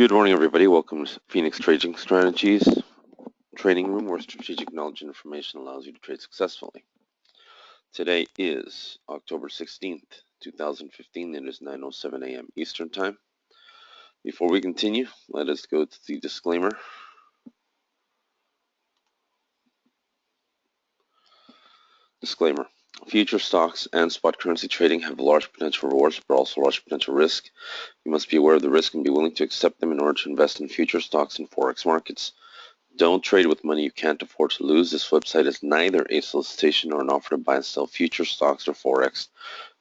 Good morning, everybody. Welcome to Phoenix Trading Strategies training room, where strategic knowledge and information allows you to trade successfully. Today is October 16th, 2015. It is 9:07 a.m. Eastern Time. Before we continue, let us go to the disclaimer. Disclaimer. Future stocks and spot currency trading have large potential rewards, but also large potential risk. You must be aware of the risk and be willing to accept them in order to invest in future stocks and forex markets. Don't trade with money you can't afford to lose. This website is neither a solicitation nor an offer to buy and sell future stocks or forex.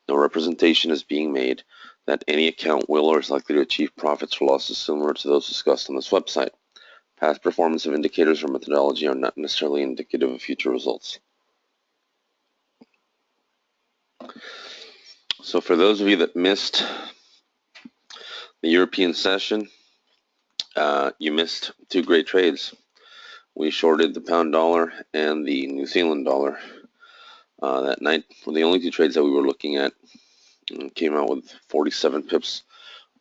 No representation is being made that any account will or is likely to achieve profits or losses similar to those discussed on this website. Past performance of indicators or methodology are not necessarily indicative of future results. So for those of you that missed the European session, you missed two great trades. We shorted the pound dollar and the New Zealand dollar that night. The only two trades that we were looking at came out with 47 pips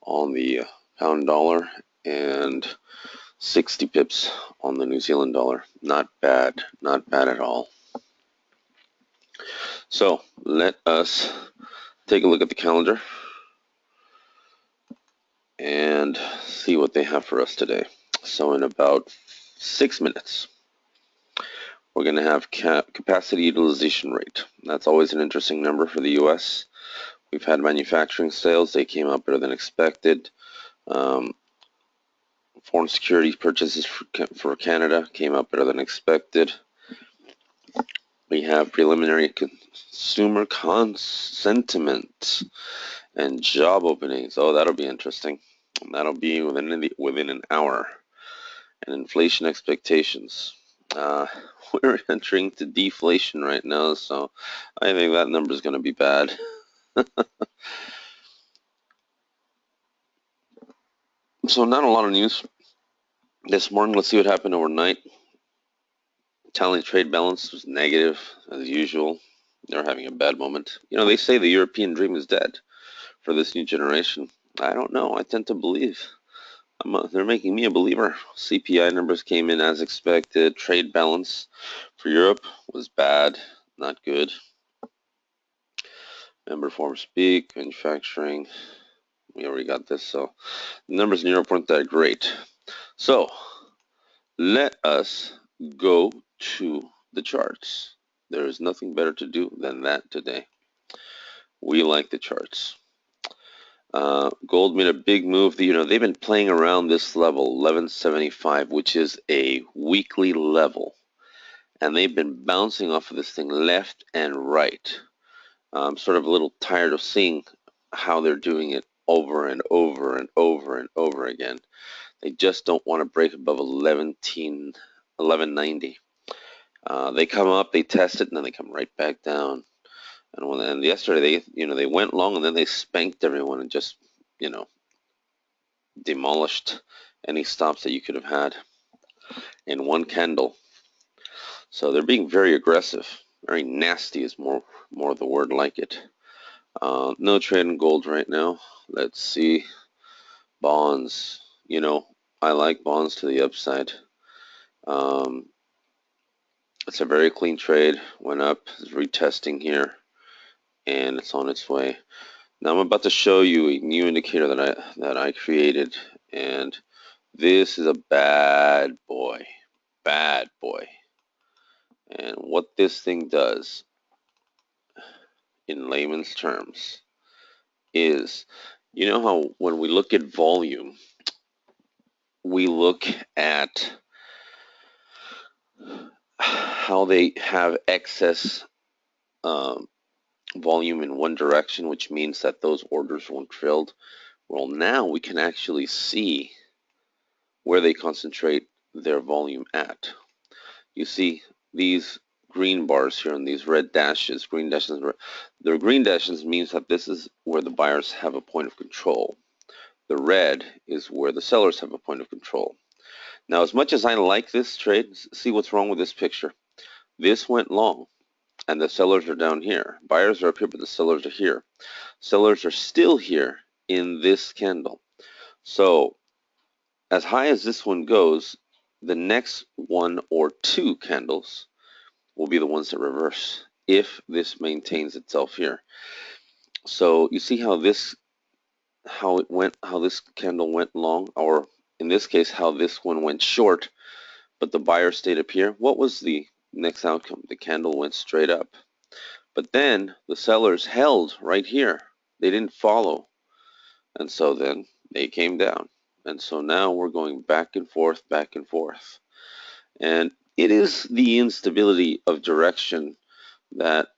on the pound dollar and 60 pips on the New Zealand dollar. Not bad, not bad at all. So let us take a look at the calendar and see what they have for us today. So in about 6 minutes, we're going to have capacity utilization rate. That's always an interesting number for the U.S. We've had manufacturing sales. They came out better than expected. Foreign securities purchases for Canada came out better than expected. We have preliminary consumer sentiment and job openings. Oh, that'll be interesting. That'll be within an hour. And inflation expectations. We're entering to deflation right now, so I think that number is going to be bad. So not a lot of news this morning. Let's see what happened overnight. Italian trade balance was negative as usual. They're having a bad moment. You know, they say the European dream is dead for this new generation. I don't know. I tend to believe. They're making me a believer. CPI numbers came in as expected. Trade balance for Europe was bad, not good. Member forms speak, manufacturing. We already got this, so the numbers in Europe weren't that great. So let us go to the charts. There is nothing better to do than that today. We like the charts. Gold made a big move. They've been playing around this level, 1175, which is a weekly level. And they've been bouncing off of this thing left and right. I'm sort of a little tired of seeing how they're doing it over and over and over and over again. They just don't want to break above 1190. They come up, they test it, and then they come right back down. And yesterday they went long, and then they spanked everyone and just demolished any stops that you could have had in one candle. So they're being very aggressive. Very nasty is more the word like it. No trade in gold right now. Let's see. Bonds. I like bonds to the upside. It's a very clean trade. Went up, is retesting here, and it's on its way. Now I'm about to show you a new indicator that I created, and this is a bad boy. Bad boy. And what this thing does, in layman's terms, is, you know how when we look at volume, we look at how they have excess volume in one direction, which means that those orders weren't filled. Well, now we can actually see where they concentrate their volume at. You see these green bars here and these red dashes, green dashes. The green dashes means that this is where the buyers have a point of control. The red is where the sellers have a point of control. Now, as much as I like this trade, see what's wrong with this picture. This went long, and the sellers are down here. Buyers are up here, but the sellers are here. Sellers are still here in this candle. So as high as this one goes, the next one or two candles will be the ones that reverse if this maintains itself here. So you see how this how this candle went long, or in this case how this one went short, but the buyer stayed up here. What was the next outcome? The candle went straight up. But then the sellers held right here. They didn't follow. And so then they came down. And so now we're going back and forth, back and forth. And it is the instability of direction that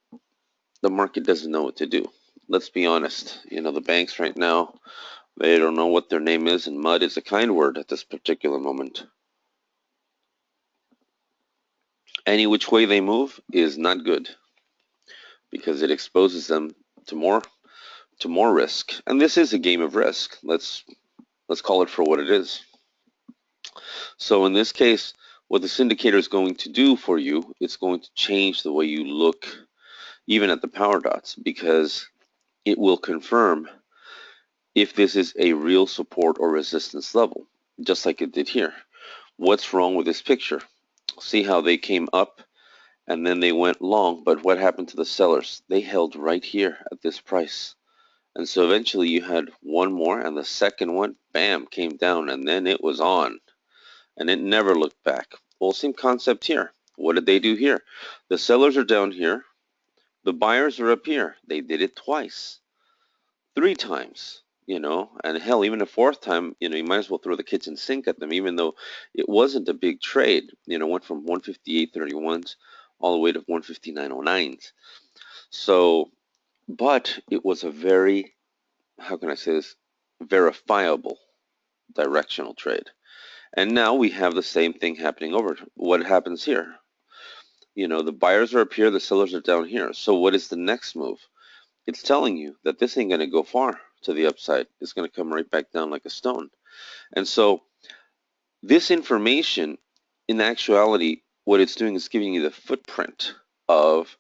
the market doesn't know what to do. Let's be honest. The banks right now, they don't know what their name is, and mud is a kind word at this particular moment. Any which way they move is not good because it exposes them to more risk. And this is a game of risk. Let's call it for what it is. So in this case, what this indicator is going to do for you, it's going to change the way you look even at the power dots, because it will confirm if this is a real support or resistance level, just like it did here. What's wrong with this picture? See how they came up and then they went long, but what happened to the sellers? They held right here at this price. And so eventually you had one more, and the second one, bam, came down, and then it was on. And it never looked back. Well, same concept here. What did they do here? The sellers are down here. The buyers are up here. They did it twice, 3 times, and hell, even a fourth time, you might as well throw the kitchen sink at them, even though it wasn't a big trade. Went from 158.31s all the way to 159.09s. So, but it was a very, how can I say this, verifiable directional trade. And now we have the same thing happening over. What happens here? The buyers are up here, the sellers are down here. So what is the next move? It's telling you that this ain't going to go far to the upside. It's going to come right back down like a stone. And so this information, in actuality, what it's doing is giving you the footprint of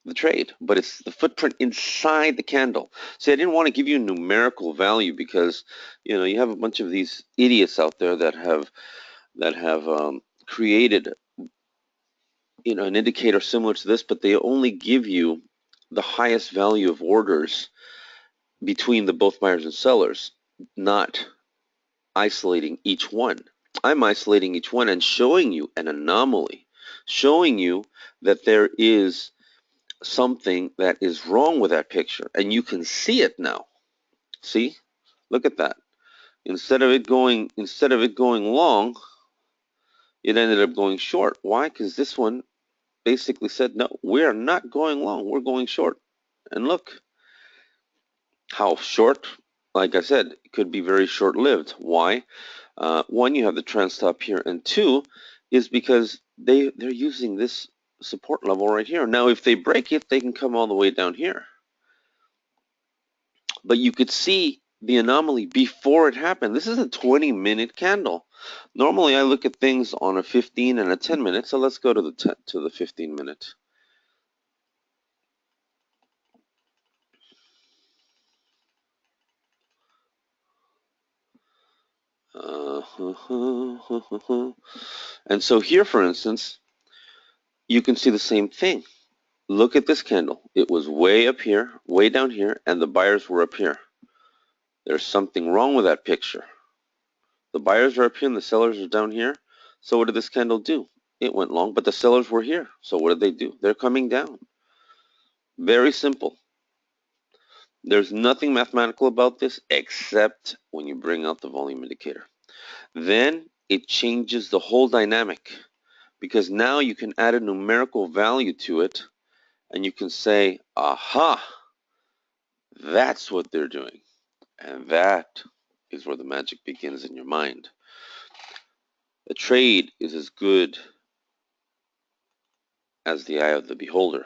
the trade, but it's the footprint inside the candle. See, I didn't want to give you a numerical value because, you have a bunch of these idiots out there that have created, an indicator similar to this, but they only give you the highest value of orders between the both buyers and sellers, not isolating each one. I'm isolating each one and showing you an anomaly, showing you that there is something that is wrong with that picture, and you can see it now. See? Look at that. Instead of it going long, it ended up going short. Why? Because this one basically said, no, we're not going long, we're going short. And look how short. Like I said, it could be very short-lived. Why? One, you have the trend stop here, and two is because they're using this support level right here. Now, if they break it, they can come all the way down here. But you could see the anomaly before it happened. This is a 20-minute candle. Normally, I look at things on a 15 and a 10-minute, so let's go to the 15-minute. And so here, for instance, you can see the same thing. Look at this candle. It was way up here, way down here, and the buyers were up here. There's something wrong with that picture. The buyers are up here and the sellers are down here. So what did this candle do? It went long, but the sellers were here. So what did they do? They're coming down. Very simple. There's nothing mathematical about this except when you bring out the volume indicator. Then it changes the whole dynamic, because now you can add a numerical value to it and you can say, aha, that's what they're doing. And that is where the magic begins in your mind. A trade is as good as the eye of the beholder.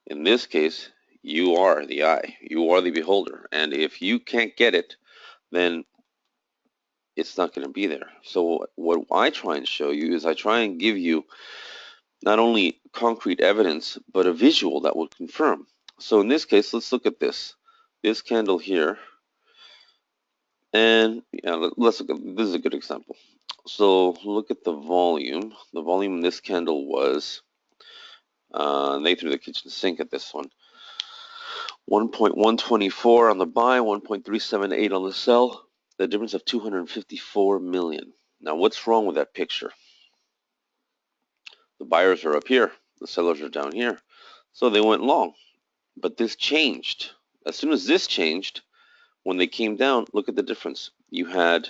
In this case, you are the eye. You are the beholder. And if you can't get it, then it's not going to be there. So what I try and show you is I try and give you not only concrete evidence, but a visual that will confirm. So in this case, let's look at this. This candle here, And yeah, let's look at this is a good example. So look at the volume. The volume in this candle was they threw the kitchen sink at this one. 1.124 on the buy, 1.378 on the sell. The difference of 254 million. Now, what's wrong with that picture? The buyers are up here, the sellers are down here. So they went long. But this changed. As soon as this changed, when they came down, look at the difference. You had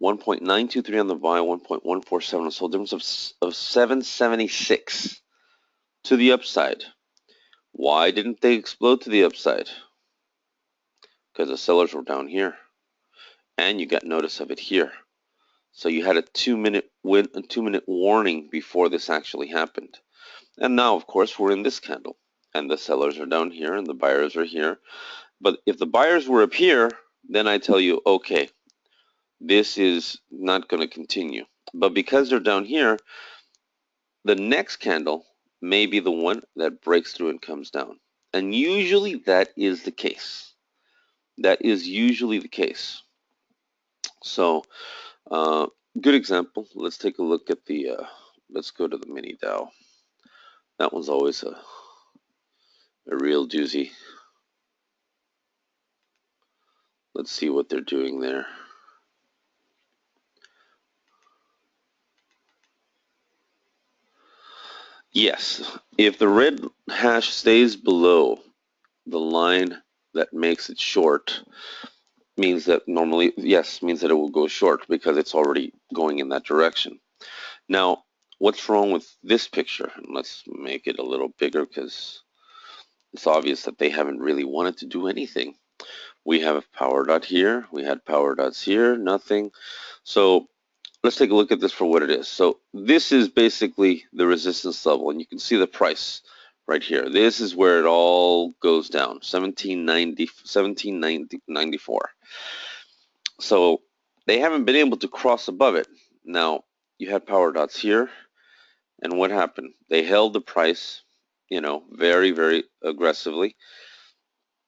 1.923 on the buy, 1.147 on the sell, difference of 776 to the upside. Why didn't they explode to the upside? Because the sellers were down here. And you got notice of it here. So you had a 2-minute warning before this actually happened. And now, of course, we're in this candle. And the sellers are down here and the buyers are here. But if the buyers were up here, then I tell you, okay, this is not going to continue. But because they're down here, the next candle may be the one that breaks through and comes down. And usually that is the case. That is usually the case. So, good example. Let's take a look at let's go to the mini Dow. That one's always a real doozy. Let's see what they're doing there. Yes, if the red hash stays below the line that makes it short, means that normally, yes, means that it will go short because it's already going in that direction. Now, what's wrong with this picture? Let's make it a little bigger because it's obvious that they haven't really wanted to do anything. We have a power dot here. We had power dots here, nothing. So let's take a look at this for what it is. So this is basically the resistance level, and you can see the price right here. This is where it all goes down, 1794. So they haven't been able to cross above it. Now, you had power dots here, and what happened? They held the price, very, very aggressively.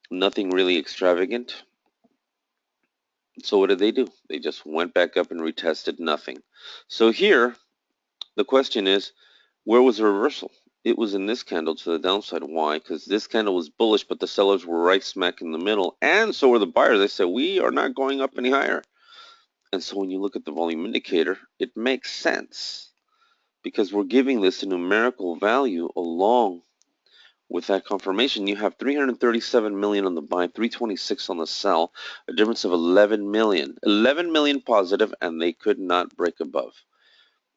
Nothing really extravagant. So what did they do? They just went back up and retested nothing. So here, the question is, where was the reversal? It was in this candle to the downside. Why? Because this candle was bullish, but the sellers were right smack in the middle, and so were the buyers. They said, we are not going up any higher. And so when you look at the volume indicator, it makes sense because we're giving this a numerical value along with that confirmation. You have 337 million on the buy, 326 on the sell, a difference of 11 million. 11 million positive, and they could not break above.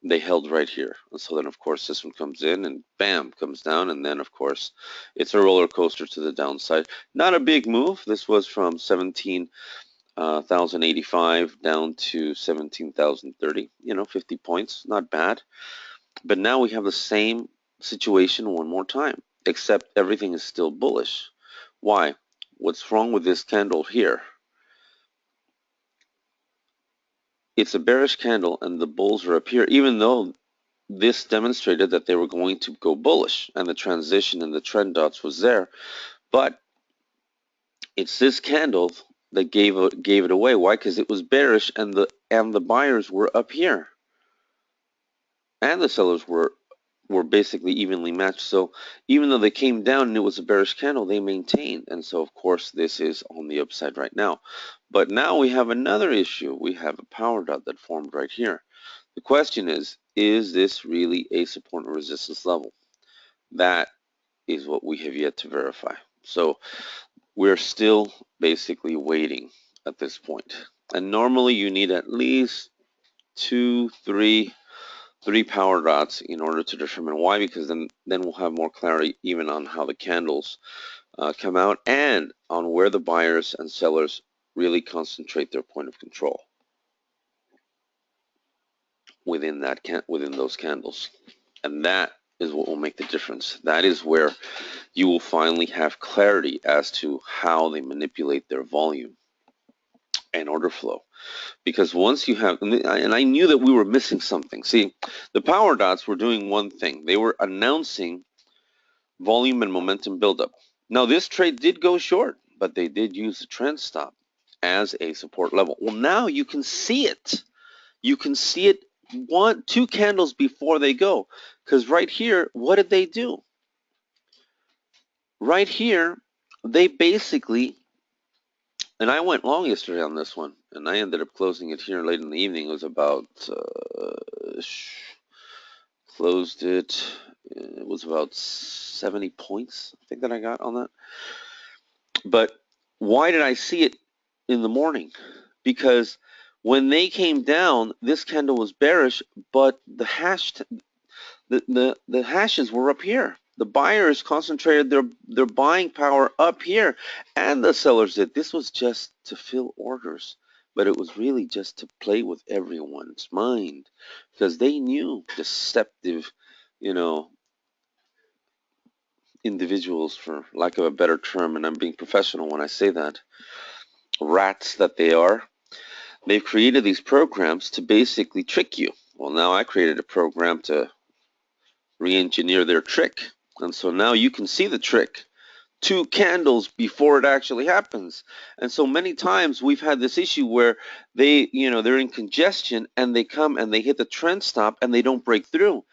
They held right here. And so then, of course, this one comes in and bam, comes down. And then, of course, it's a roller coaster to the downside. Not a big move. This was from 17,085 down to 17,030, 50 points. Not bad. But now we have the same situation one more time, except everything is still bullish. Why? What's wrong with this candle here? It's a bearish candle and the bulls are up here, even though this demonstrated that they were going to go bullish and the transition and the trend dots was there. But it's this candle that gave it away. Why? Because it was bearish and the buyers were up here. And the sellers were basically evenly matched. So even though they came down and it was a bearish candle, they maintained. And so, of course, this is on the upside right now. But now we have another issue. We have a power dot that formed right here. The question is this really a support and resistance level? That is what we have yet to verify. So we're still basically waiting at this point. And normally you need at least three power dots in order to determine why, because then we'll have more clarity even on how the candles come out and on where the buyers and sellers really concentrate their point of control within those candles. And that is what will make the difference. That is where you will finally have clarity as to how they manipulate their volume and order flow. Because once you have, and I knew that we were missing something. See, the power dots were doing one thing. They were announcing volume and momentum buildup. Now, this trade did go short, but they did use the trend stop. as a support level. Well, now you can see it. You can see it two candles before they go. Because right here, what did they do? Right here, they basically, and I went long yesterday on this one, and I ended up closing it here late in the evening. It was about, closed it, it was about 70 points, I think, that I got on that. But why did I see it in the morning? Because when they came down, this candle was bearish, but the hashes were up here. The buyers concentrated their buying power up here, and the sellers did. This was just to fill orders, but it was really just to play with everyone's mind, because they knew deceptive, you know, individuals, for lack of a better term, and I'm being professional when I say that, rats that they are. They've created these programs to basically trick you. Well, now I created a program to re-engineer their trick. And so now you can see the trick two candles before it actually happens. And so many times we've had this issue where they're in congestion and they come and they hit the trend stop and they don't break through.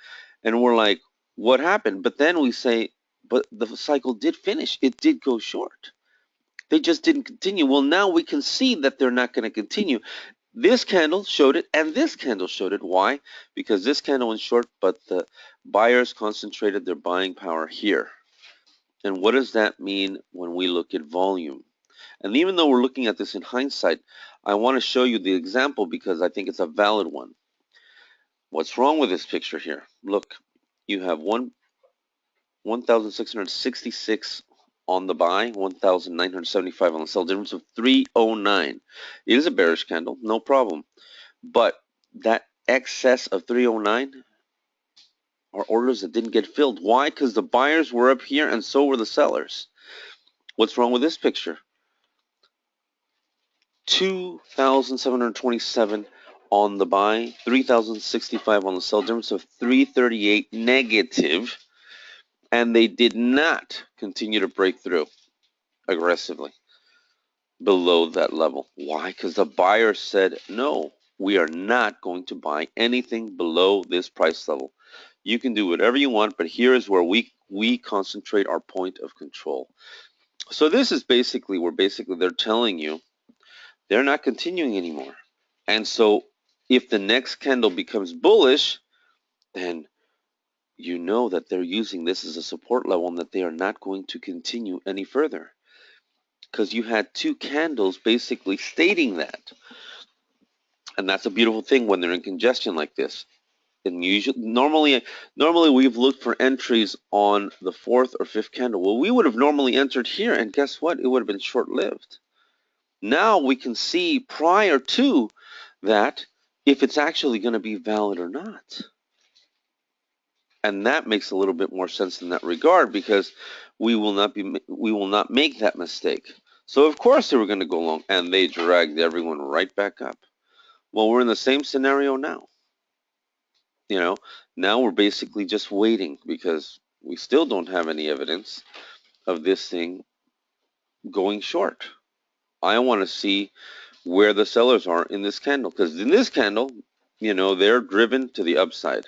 And we're like, what happened? But then we say, but the cycle did finish. It did go short. They just didn't continue. Well, now we can see that they're not going to continue. This candle showed it, and this candle showed it. Why? Because this candle went short, but the buyers concentrated their buying power here. And what does that mean when we look at volume? And even though we're looking at this in hindsight, I want to show you the example because I think it's a valid one. What's wrong with this picture here? Look, you have 1,666 on the buy, 1,975 on the sell, difference of 309. It is a bearish candle, no problem. But that excess of 309 are orders that didn't get filled. Why? Because the buyers were up here and so were the sellers. What's wrong with this picture? 2,727 on the buy, 3,065 on the sell, difference of 338 negative, and they did not continue to break through aggressively below that level. Why? Because the buyer said, no, we are not going to buy anything below this price level. You can do whatever you want, but here is where we concentrate our point of control. So this is basically where they're telling you they're not continuing anymore. And so if the next candle becomes bullish, then you know that they're using this as a support level and that they are not going to continue any further. Because you had two candles basically stating that. And that's a beautiful thing when they're in congestion like this. And normally we've looked for entries on the fourth or fifth candle. Well, we would have normally entered here, and guess what? It would have been short-lived. Now we can see prior to that if it's actually going to be valid or not. And that makes a little bit more sense in that regard because we will not make that mistake. So of course they were going to go long, and they dragged everyone right back up. Well, we're in the same scenario now. Now we're basically just waiting because we still don't have any evidence of this thing going short. I want to see where the sellers are in this candle, because in this candle, they're driven to the upside,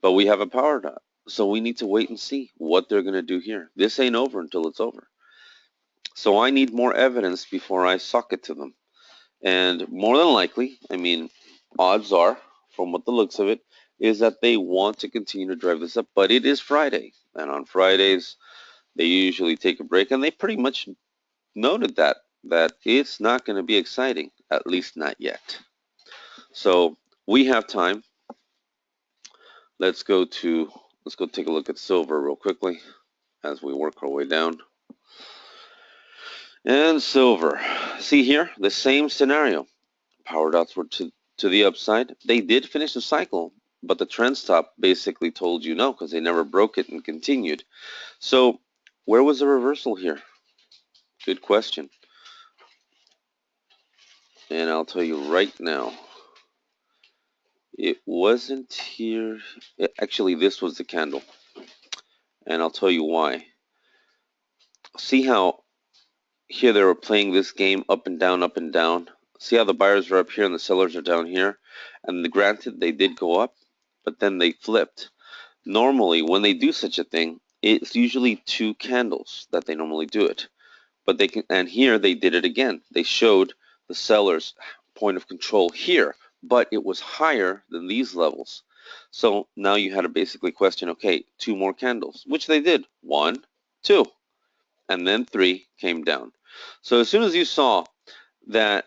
but we have a power dot. So we need to wait and see what they're going to do here. This ain't over until it's over. So I need more evidence before I suck it to them. And more than likely, odds are, from what the looks of it, is that they want to continue to drive this up. But it is Friday, and on Fridays, they usually take a break, and they pretty much noted that it's not going to be exciting, at least not yet. So we have time. Let's go take a look at silver real quickly as we work our way down. And silver, see here, the same scenario. Power dots were to the upside. They did finish the cycle, but the trend stop basically told you no because they never broke it and continued. So where was the reversal here? Good question. And I'll tell you right now, it wasn't here. Actually, this was the candle. And I'll tell you why. See how here they were playing this game up and down, up and down. See how the buyers are up here and the sellers are down here? And granted, they did go up, but then they flipped. Normally, when they do such a thing, it's usually two candles that they normally do it. But they can, and here they did it again. They showed the seller's point of control here, but it was higher than these levels. So now you had to basically question, okay, two more candles, which they did. One, two, and then three came down. So as soon as you saw that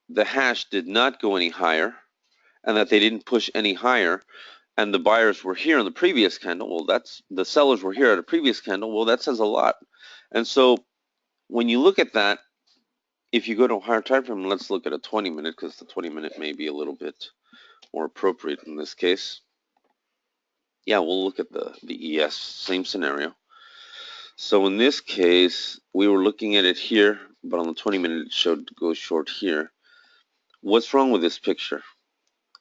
the hash did not go any higher and that they didn't push any higher, and the buyers were here in the previous candle, well, that's the sellers were here at a previous candle, well, that says a lot. And so when you look at that, if you go to a higher time frame, let's look at a 20-minute because the 20-minute may be a little bit more appropriate in this case. Yeah, we'll look at the ES, same scenario. So in this case, we were looking at it here, but on the 20-minute it showed to go short here. What's wrong with this picture?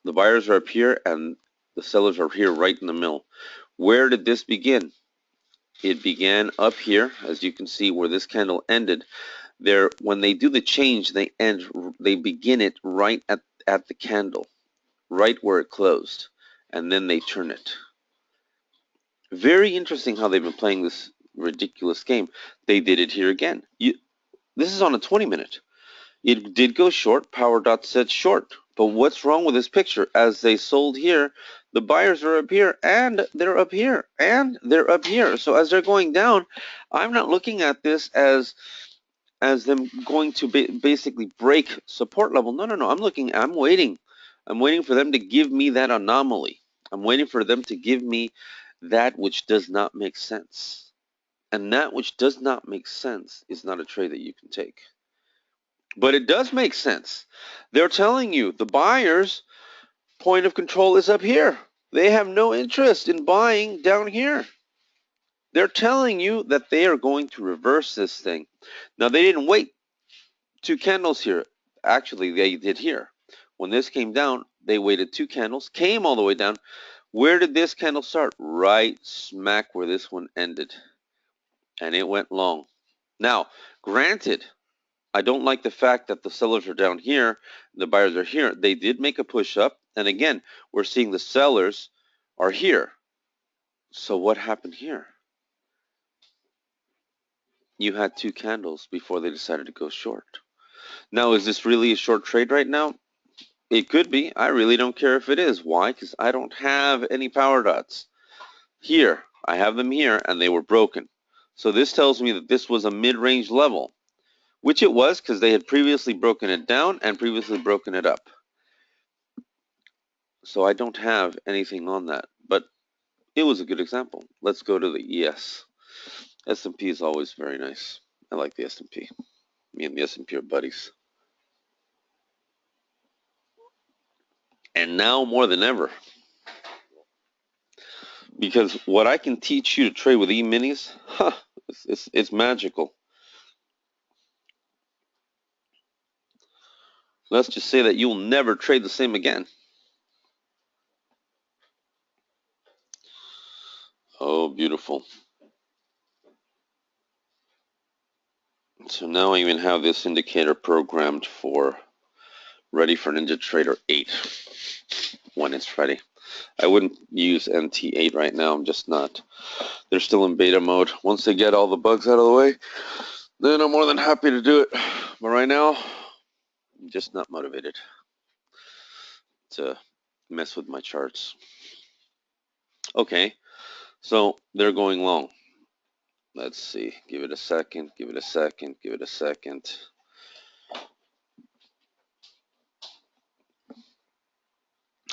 The buyers are up here and the sellers are here right in the middle. Where did this begin? It began up here, as you can see where this candle ended. There, when they do the change, they begin it right at the candle, right where it closed, and then they turn it. Very interesting how they've been playing this ridiculous game. They did it here again. This is on a 20-minute. It did go short. Power dot said short. But what's wrong with this picture? As they sold here, the buyers are up here, and they're up here, and they're up here. So as they're going down, I'm not looking at this as them going to basically break support level. No, no, no. I'm waiting. I'm waiting for them to give me that anomaly. I'm waiting for them to give me that which does not make sense. And that which does not make sense is not a trade that you can take. But it does make sense. They're telling you the buyer's point of control is up here. They have no interest in buying down here. They're telling you that they are going to reverse this thing. Now, they didn't wait two candles here. Actually, they did here. When this came down, they waited two candles, came all the way down. Where did this candle start? Right smack where this one ended. And it went long. Now, granted, I don't like the fact that the sellers are down here, the buyers are here. They did make a push up, and again, we're seeing the sellers are here. So what happened here? You had two candles before they decided to go short. Now, is this really a short trade right now? It could be. I really don't care if it is. Why? Because I don't have any power dots. Here, I have them here, and they were broken. So this tells me that this was a mid-range level, which it was because they had previously broken it down and previously broken it up. So I don't have anything on that, but it was a good example. Let's go to the ES. S&P is always very nice. I like the S&P. Me and the S&P are buddies. And now more than ever, because what I can teach you to trade with E-minis, it's magical. Let's just say that you'll never trade the same again. Oh, beautiful. So now I even have this indicator programmed for ready for NinjaTrader 8 when it's ready. I wouldn't use NT8 right now. I'm just not. They're still in beta mode. Once they get all the bugs out of the way, then I'm more than happy to do it. But right now, I'm just not motivated to mess with my charts. Okay, so they're going long. Let's see. Give it a second. Give it a second. Give it a second.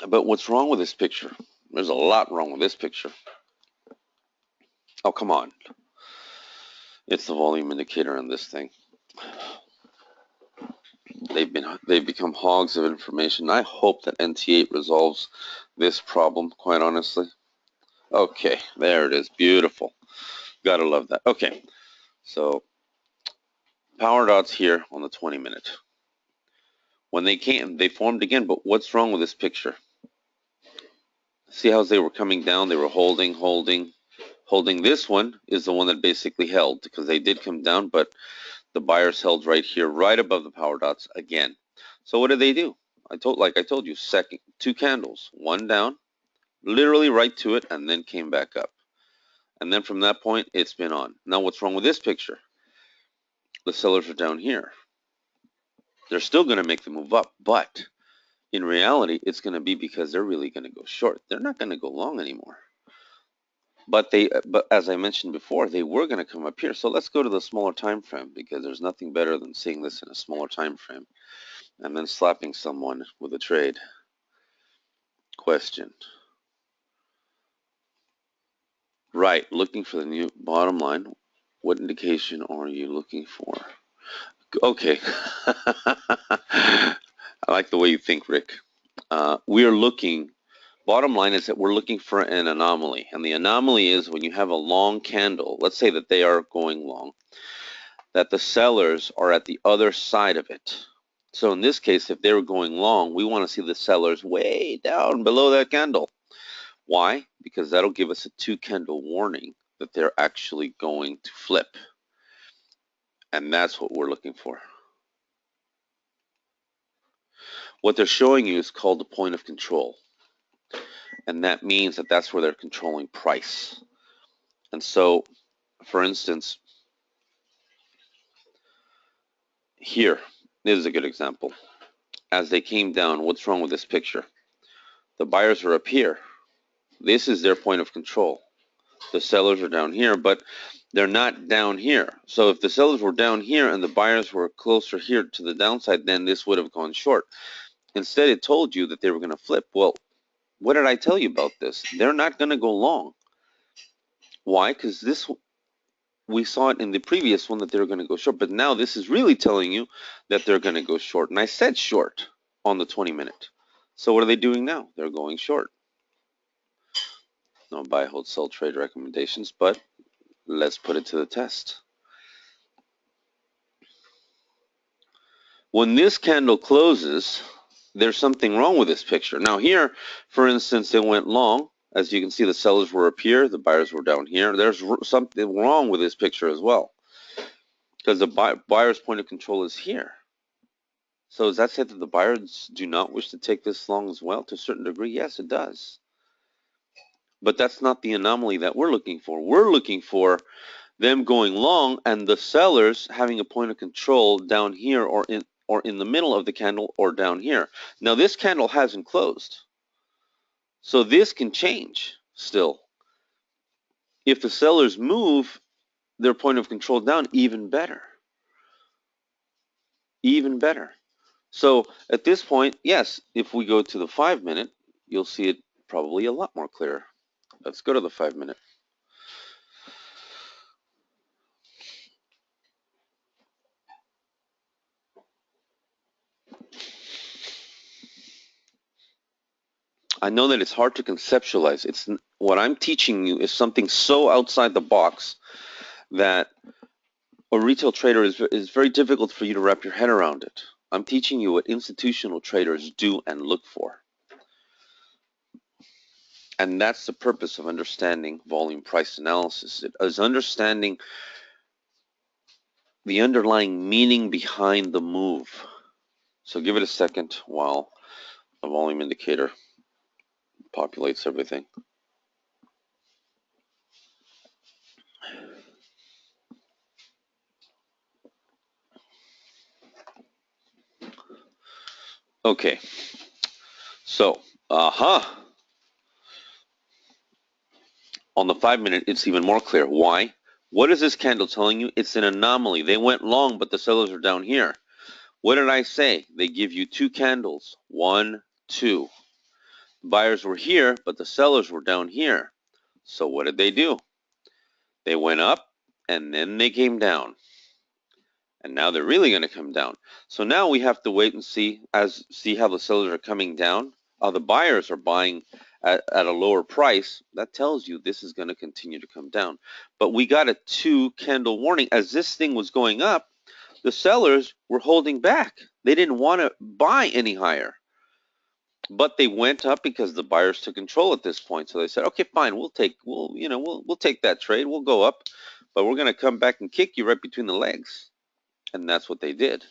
But what's wrong with this picture? There's a lot wrong with this picture. Oh, come on. It's the volume indicator on this thing. They've become hogs of information. I hope that NT8 resolves this problem, quite honestly. Okay, there it is. Beautiful. Gotta love that. Okay, so power dots here on the 20-minute. When they came, they formed again, but what's wrong with this picture? See how they were coming down? They were holding, holding, holding. This one is the one that basically held because they did come down, but The buyers held right here, right above the power dots again. So what did they do? Like I told you, two candles, one down, literally right to it, and then came back up. And then from that point, it's been on. Now, what's wrong with this picture? The sellers are down here. They're still going to make the move up, but in reality, it's going to be because they're really going to go short. They're not going to go long anymore. But as I mentioned before, they were going to come up here. So let's go to the smaller time frame, because there's nothing better than seeing this in a smaller time frame and then slapping someone with a trade. Question. Right, looking for the new bottom line. What indication are you looking for? Okay. I like the way you think, Rick. We are looking, bottom line is that we're looking for an anomaly. And the anomaly is when you have a long candle, let's say that they are going long, that the sellers are at the other side of it. So in this case, if they were going long, we want to see the sellers way down below that candle. Why? Because that'll give us a 2 candle warning that they're actually going to flip. And that's what we're looking for. What they're showing you is called the point of control. And that means that that's where they're controlling price. And so, for instance, here, this is a good example. As they came down, what's wrong with this picture? The buyers are up here. This is their point of control. The sellers are down here, but they're not down here. So if the sellers were down here and the buyers were closer here to the downside, then this would have gone short. Instead, it told you that they were going to flip. Well, what did I tell you about this? They're not going to go long. Why? Because this, we saw it in the previous one that they were going to go short, but now this is really telling you that they're going to go short. And I said short on the 20-minute. So what are they doing now? They're going short. No buy, hold, sell, trade recommendations, but let's put it to the test. When this candle closes, there's something wrong with this picture. Now here, for instance, it went long. As you can see, the sellers were up here, the buyers were down here. There's something wrong with this picture as well, because the buyer's point of control is here. So does that say that the buyers do not wish to take this long as well? To a certain degree, yes, it does. But that's not the anomaly that we're looking for. We're looking for them going long and the sellers having a point of control down here or in the middle of the candle or down here. Now this candle hasn't closed. So this can change still. If the sellers move their point of control down, even better. Even better. So at this point, yes, if we go to the 5-minute, you'll see it probably a lot more clear. Let's go to the 5-minute. I know that it's hard to conceptualize. It's what I'm teaching you is something so outside the box that a retail trader is very difficult for you to wrap your head around it. I'm teaching you what institutional traders do and look for. And that's the purpose of understanding volume price analysis. It is understanding the underlying meaning behind the move. So give it a second while the volume indicator populates everything. Okay, so, on the 5-minute, it's even more clear. Why? What is this candle telling you? It's an anomaly. They went long, but the sellers are down here. What did I say? They give you 2 candles. 1, 2. Buyers were here, but the sellers were down here. So what did they do? They went up, and then they came down. And now they're really going to come down. So now we have to wait and see how the sellers are coming down. The buyers are buying at a lower price. That tells you this is going to continue to come down. But we got a 2-candle warning. As this thing was going up, the sellers were holding back. They didn't want to buy any higher. But they went up because the buyers took control at this point. So they said, okay, fine, we'll take that trade. We'll go up, but we're going to come back and kick you right between the legs. And that's what they did.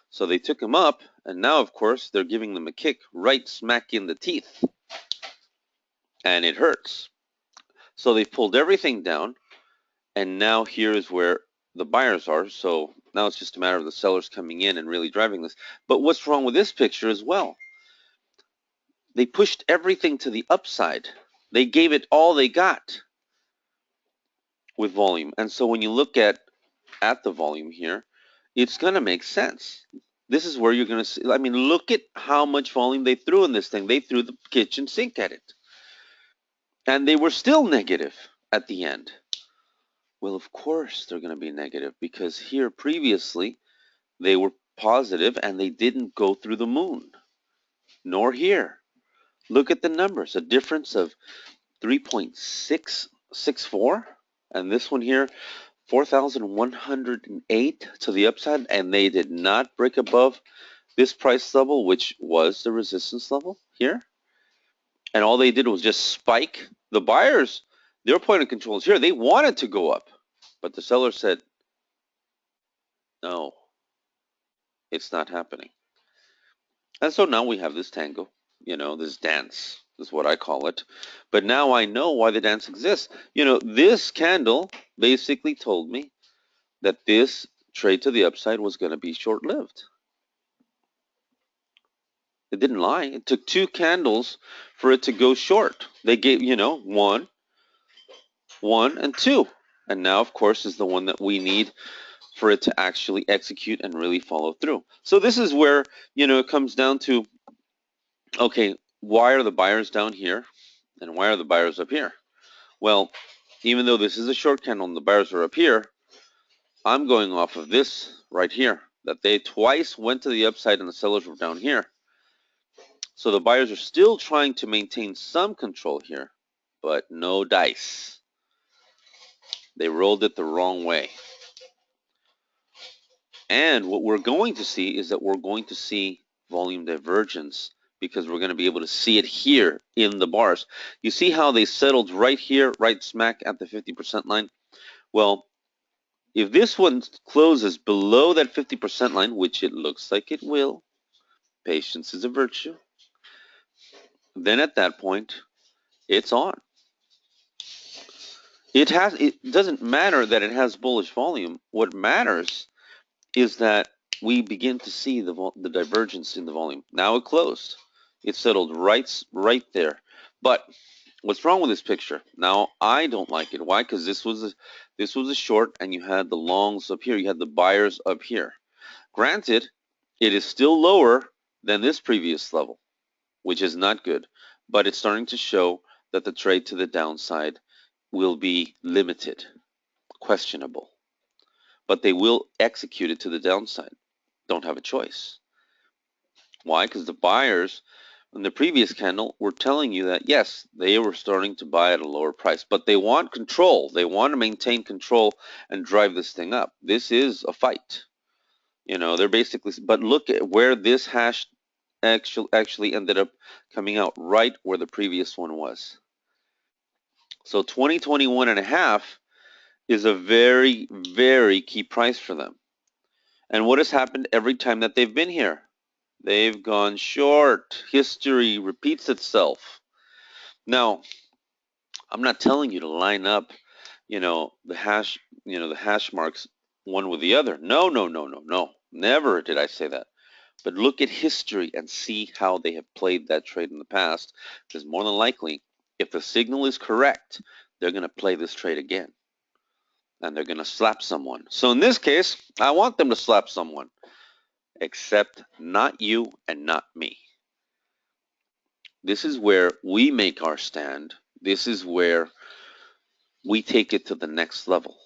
So they took them up, and now, of course, they're giving them a kick right smack in the teeth. And it hurts. So they pulled everything down, and now here is where the buyers are. So now it's just a matter of the sellers coming in and really driving this. But what's wrong with this picture as well? They pushed everything to the upside. They gave it all they got with volume. And so when you look at the volume here, it's going to make sense. This is where you're going to see, I mean, look at how much volume they threw in this thing. They threw the kitchen sink at it. And they were still negative at the end. Well, of course they're going to be negative, because here previously they were positive and they didn't go through the moon, nor here. Look at the numbers, a difference of 3.664, and this one here, 4,108 to the upside, and they did not break above this price level, which was the resistance level here. And all they did was just spike. The buyers, their point of control is here. They wanted to go up, but the seller said, no, it's not happening. And so now we have this tango, this dance is what I call it. But now I know why the dance exists. This candle basically told me that this trade to the upside was going to be short-lived. It didn't lie. It took 2 candles for it to go short. They gave, 1, 1, and 2. And now, of course, is the one that we need for it to actually execute and really follow through. So this is where, it comes down to, okay, why are the buyers down here and why are the buyers up here? Well, even though this is a short candle and the buyers are up here, I'm going off of this right here, that they twice went to the upside and the sellers were down here. So the buyers are still trying to maintain some control here, but no dice. They rolled it the wrong way. And what we're going to see is that we're going to see volume divergence, because we're going to be able to see it here in the bars. You see how they settled right here, right smack at the 50% line? Well, if this one closes below that 50% line, which it looks like it will, patience is a virtue, then at that point, it's on. It doesn't matter that it has bullish volume. What matters is that we begin to see the divergence in the volume. Now it closed. It settled right there. But what's wrong with this picture? Now I don't like it. Why? Because this was a short, and you had the longs up here. You had the buyers up here. Granted, it is still lower than this previous level, which is not good. But it's starting to show that the trade to the downside will be limited, questionable. But they will execute it to the downside. Don't have a choice. Why? Because the buyers in the previous candle were telling you that, yes, they were starting to buy at a lower price, but they want control. They want to maintain control and drive this thing up. This is a fight. They're basically, but look at where this hash actually ended up coming out, right where the previous one was. So 2021 and a half is a very, very key price for them. And what has happened every time that they've been here? They've gone short. History repeats itself. Now, I'm not telling you to line up, the hash marks one with the other. No, no, no, no, no. Never did I say that. But look at history and see how they have played that trade in the past, because more than likely, if the signal is correct, they're going to play this trade again. And they're going to slap someone. So in this case, I want them to slap someone, except not you and not me. This is where we make our stand. This is where we take it to the next level.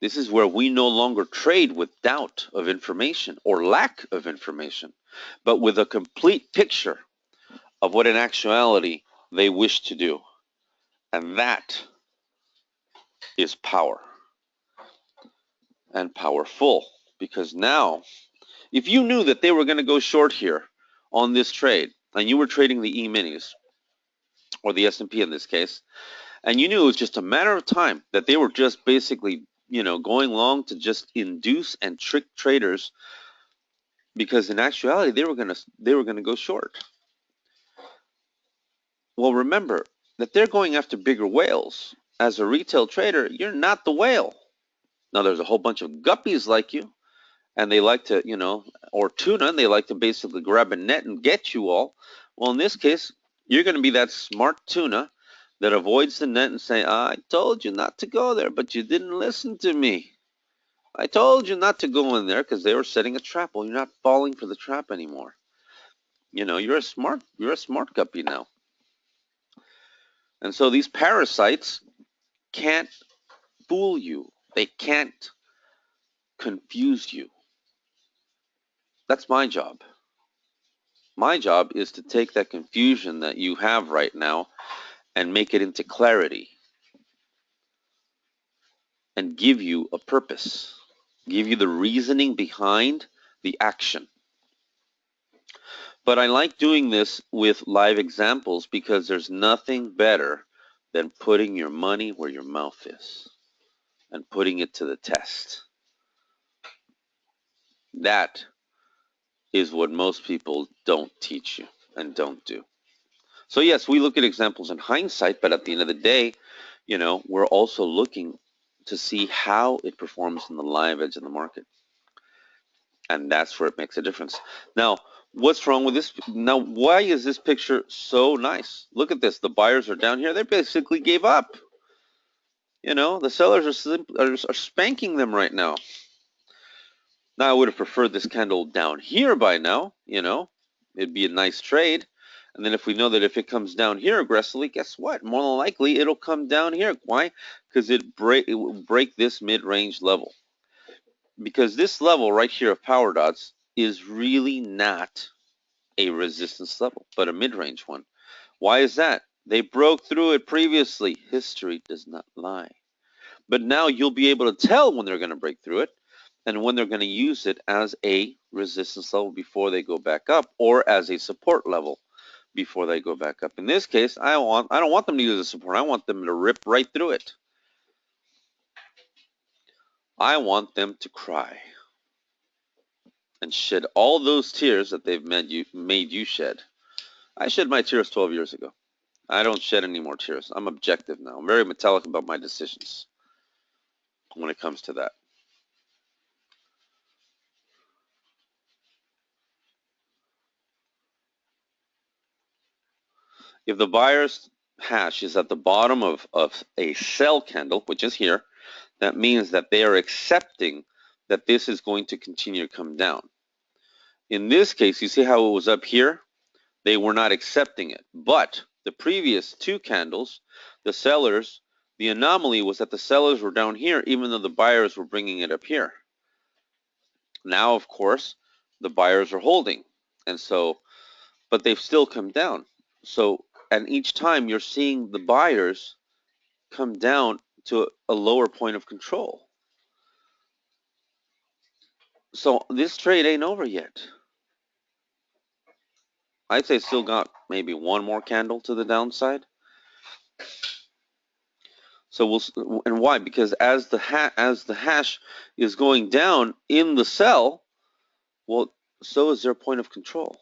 This is where we no longer trade with doubt of information or lack of information, but with a complete picture of what in actuality they wish to do. And that is power, and powerful, because now, if you knew that they were going to go short here on this trade, and you were trading the E-minis, or the S&P in this case, and you knew it was just a matter of time that they were just basically going long to just induce and trick traders, because in actuality they were gonna go short. Well, remember that they're going after bigger whales. As a retail trader, you're not the whale. Now there's a whole bunch of guppies like you, and they like to, or tuna, and they like to basically grab a net and get you all. Well, in this case, you're going to be that smart tuna that avoids the net and say, I told you not to go there, but you didn't listen to me. I told you not to go in there because they were setting a trap. Well, you're not falling for the trap anymore. You're a smart guppy now. And so these parasites can't fool you. They can't confuse you. That's my job. My job is to take that confusion that you have right now and make it into clarity and give you a purpose, give you the reasoning behind the action. But I like doing this with live examples because there's nothing better than putting your money where your mouth is and putting it to the test. That is what most people don't teach you and don't do. So yes, we look at examples in hindsight, but at the end of the day, we're also looking to see how it performs in the live edge of the market. And that's where it makes a difference. Now, what's wrong with this? Now, why is this picture so nice? Look at this. The buyers are down here. They basically gave up. The sellers are spanking them right now. Now, I would have preferred this candle down here by now. It'd be a nice trade. And then if we know that if it comes down here aggressively, guess what? More than likely, it'll come down here. Why? Because it will break this mid-range level. Because this level right here of power dots is really not a resistance level, but a mid-range one. Why is that? They broke through it previously. History does not lie. But now you'll be able to tell when they're going to break through it and when they're going to use it as a resistance level before they go back up, or as a support level before they go back up. In this case, I don't want them to use a support. I want them to rip right through it. I want them to cry and shed all those tears that they've made you shed. I shed my tears 12 years ago. I don't shed any more tears. I'm objective now. I'm very metallic about my decisions when it comes to that. If the buyer's hash is at the bottom of a sell candle, which is here, that means that they are accepting that this is going to continue to come down. In this case, you see how it was up here? They were not accepting it. But the previous two candles, the anomaly was that the sellers were down here, even though the buyers were bringing it up here. Now, of course, the buyers are holding. And so, but they've still come down. So, and each time you're seeing the buyers come down to a lower point of control. So this trade ain't over yet. I'd say still got maybe one more candle to the downside. So and why? Because as the hash is going down in the sell, well, so is their point of control.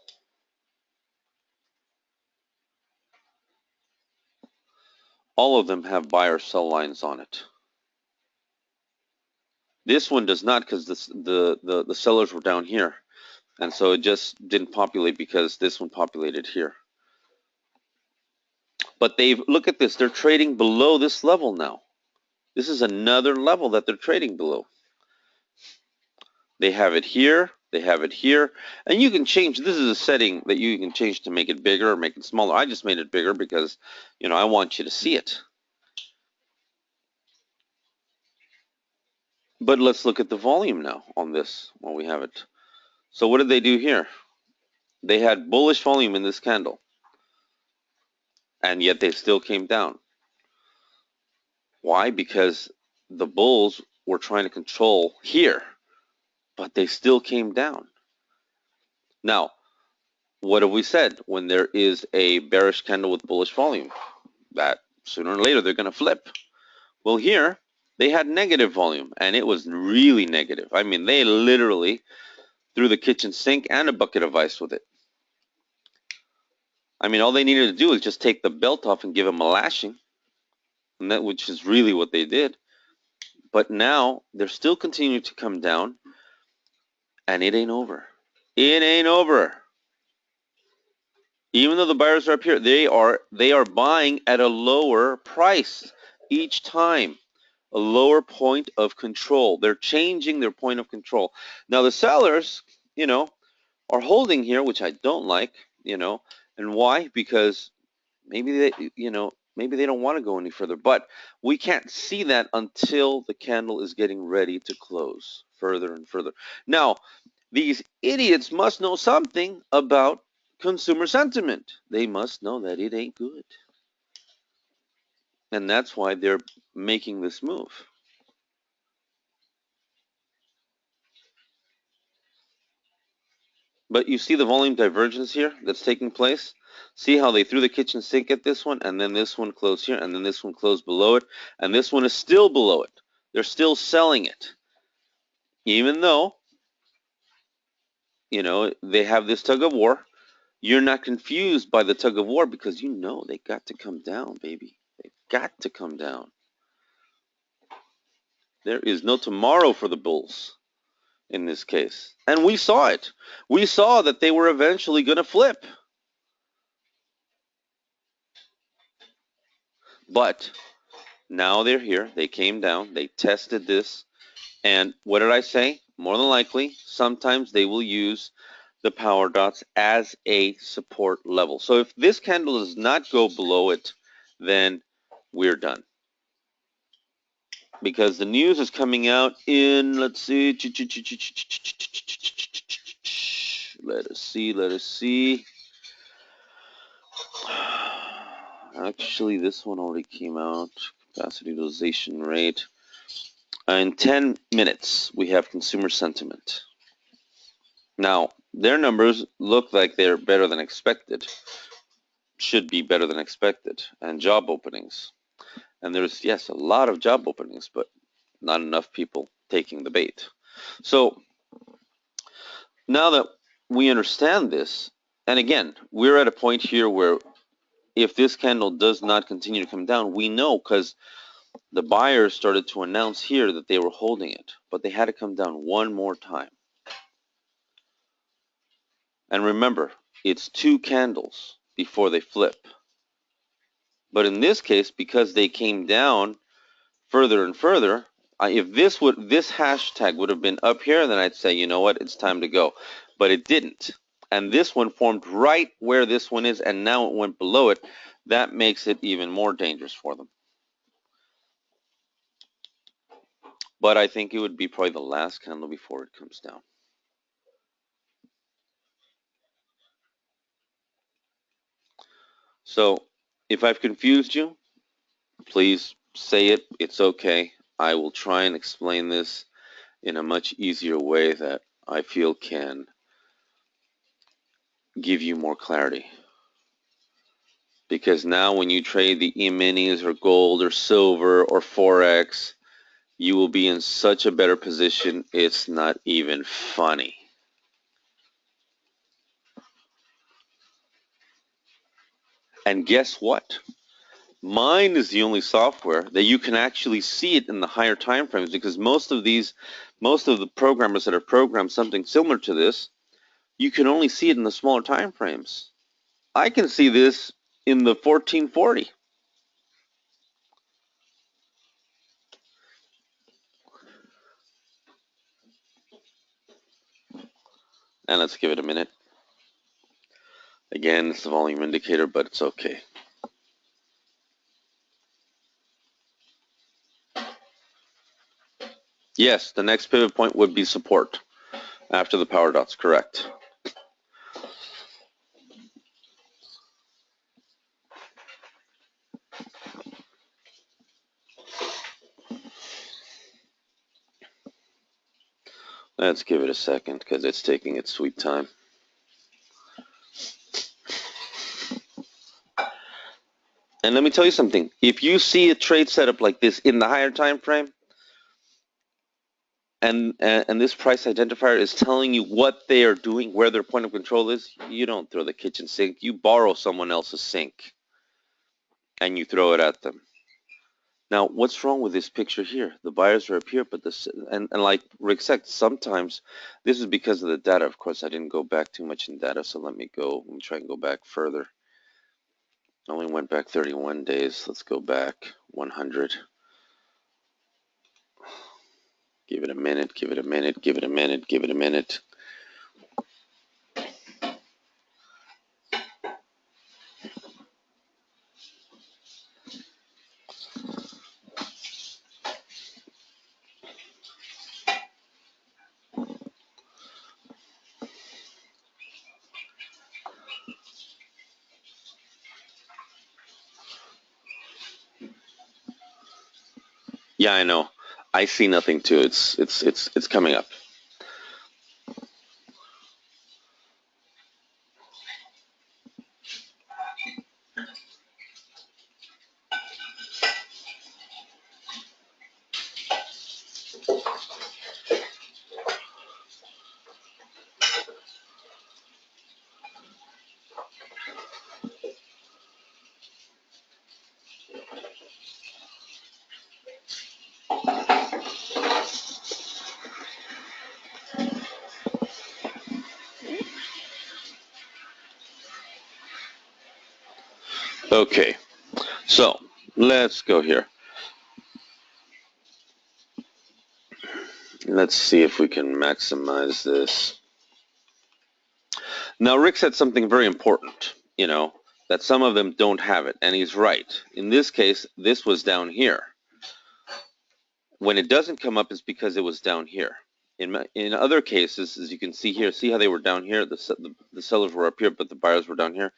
All of them have buy or sell lines on it. This one does not, because the sellers were down here, and so it just didn't populate because this one populated here. But look at this, they're trading below this level now. This is another level that they're trading below. They have it here, they have it here, and you can change. This is a setting that you can change to make it bigger or make it smaller. I just made it bigger because, I want you to see it. But let's look at the volume now on this while we have it. So what did they do here? They had bullish volume in this candle, and yet they still came down. Why? Because the bulls were trying to control here, but they still came down. Now, what have we said? When there is a bearish candle with bullish volume, that sooner or later they're going to flip. Well, here They had negative volume, and it was really negative. I mean, they literally threw the kitchen sink and a bucket of ice with it. I mean, all they needed to do is just take the belt off and give them a lashing, and that, which is really what they did. But now they're still continuing to come down, and it ain't over. It ain't over. Even though the buyers are up here, they are buying at a lower price each time, a lower point of control. They're changing their point of control. Now the sellers, are holding here, which I don't like, and why? Because maybe maybe they don't want to go any further, but we can't see that until the candle is getting ready to close further and further. Now, these idiots must know something about consumer sentiment. They must know that it ain't good. And that's why they're making this move. But you see the volume divergence here that's taking place? See how they threw the kitchen sink at this one, and then this one closed here, and then this one closed below it, and this one is still below it. They're still selling it. Even though, they have this tug of war, you're not confused by the tug of war because you know they got to come down, baby. They've got to come down. There is no tomorrow for the bulls in this case. And we saw it. We saw that they were eventually going to flip. But now they're here. They came down. They tested this. And what did I say? More than likely, sometimes they will use the power dots as a support level. So if this candle does not go below it, then we're done. Because the news is coming out in, let's see. Let us see. Actually, this one already came out. Capacity utilization rate. In 10 minutes, we have consumer sentiment. Now, their numbers look like they're better than expected. Should be better than expected. And job openings. And there's, yes, a lot of job openings, but not enough people taking the bait. So, now that we understand this, and again, we're at a point here where if this candle does not continue to come down, we know because the buyers started to announce here that they were holding it, but they had to come down one more time. And remember, it's 2 candles before they flip. But in this case, because they came down further and further, if this hashtag would have been up here, then I'd say, you know what, it's time to go. But it didn't. And this one formed right where this one is, and now it went below it. That makes it even more dangerous for them. But I think it would be probably the last candle before it comes down. So if I've confused you, please say it. It's okay. I will try and explain this in a much easier way that I feel can give you more clarity. Because now when you trade the E-minis or gold or silver or Forex, you will be in such a better position, it's not even funny. And guess what? Mine is the only software that you can actually see it in the higher time frames, because most of the programmers that have programmed something similar to this, you can only see it in the smaller time frames. I can see this in the 1440. And let's give it a minute. Again, it's the volume indicator, but it's okay. Yes, the next pivot point would be support after the power dots, correct. Let's give it a second because it's taking its sweet time. And let me tell you something. If you see a trade setup like this in the higher time frame, and this price identifier is telling you what they are doing, where their point of control is. You don't throw the kitchen sink. You borrow someone else's sink and you throw it at them. Now, what's wrong with this picture here? The buyers are up here, but this, and like Rick said, sometimes this is because of the data. Of course, I didn't go back too much in data, so let me try and go back further. I only went back 31 days. Let's go back 100. Give it a minute, give it a minute, give it a minute, give it a minute. Yeah, I know. I see nothing too. It's coming up. Okay, so let's go here. Let's see if we can maximize this. Now, Rick said something very important, that some of them don't have it, and he's right. In this case, this was down here. When it doesn't come up, it's because it was down here. In other cases, as you can see here, see how they were down here? The sellers were up here, but the buyers were down here.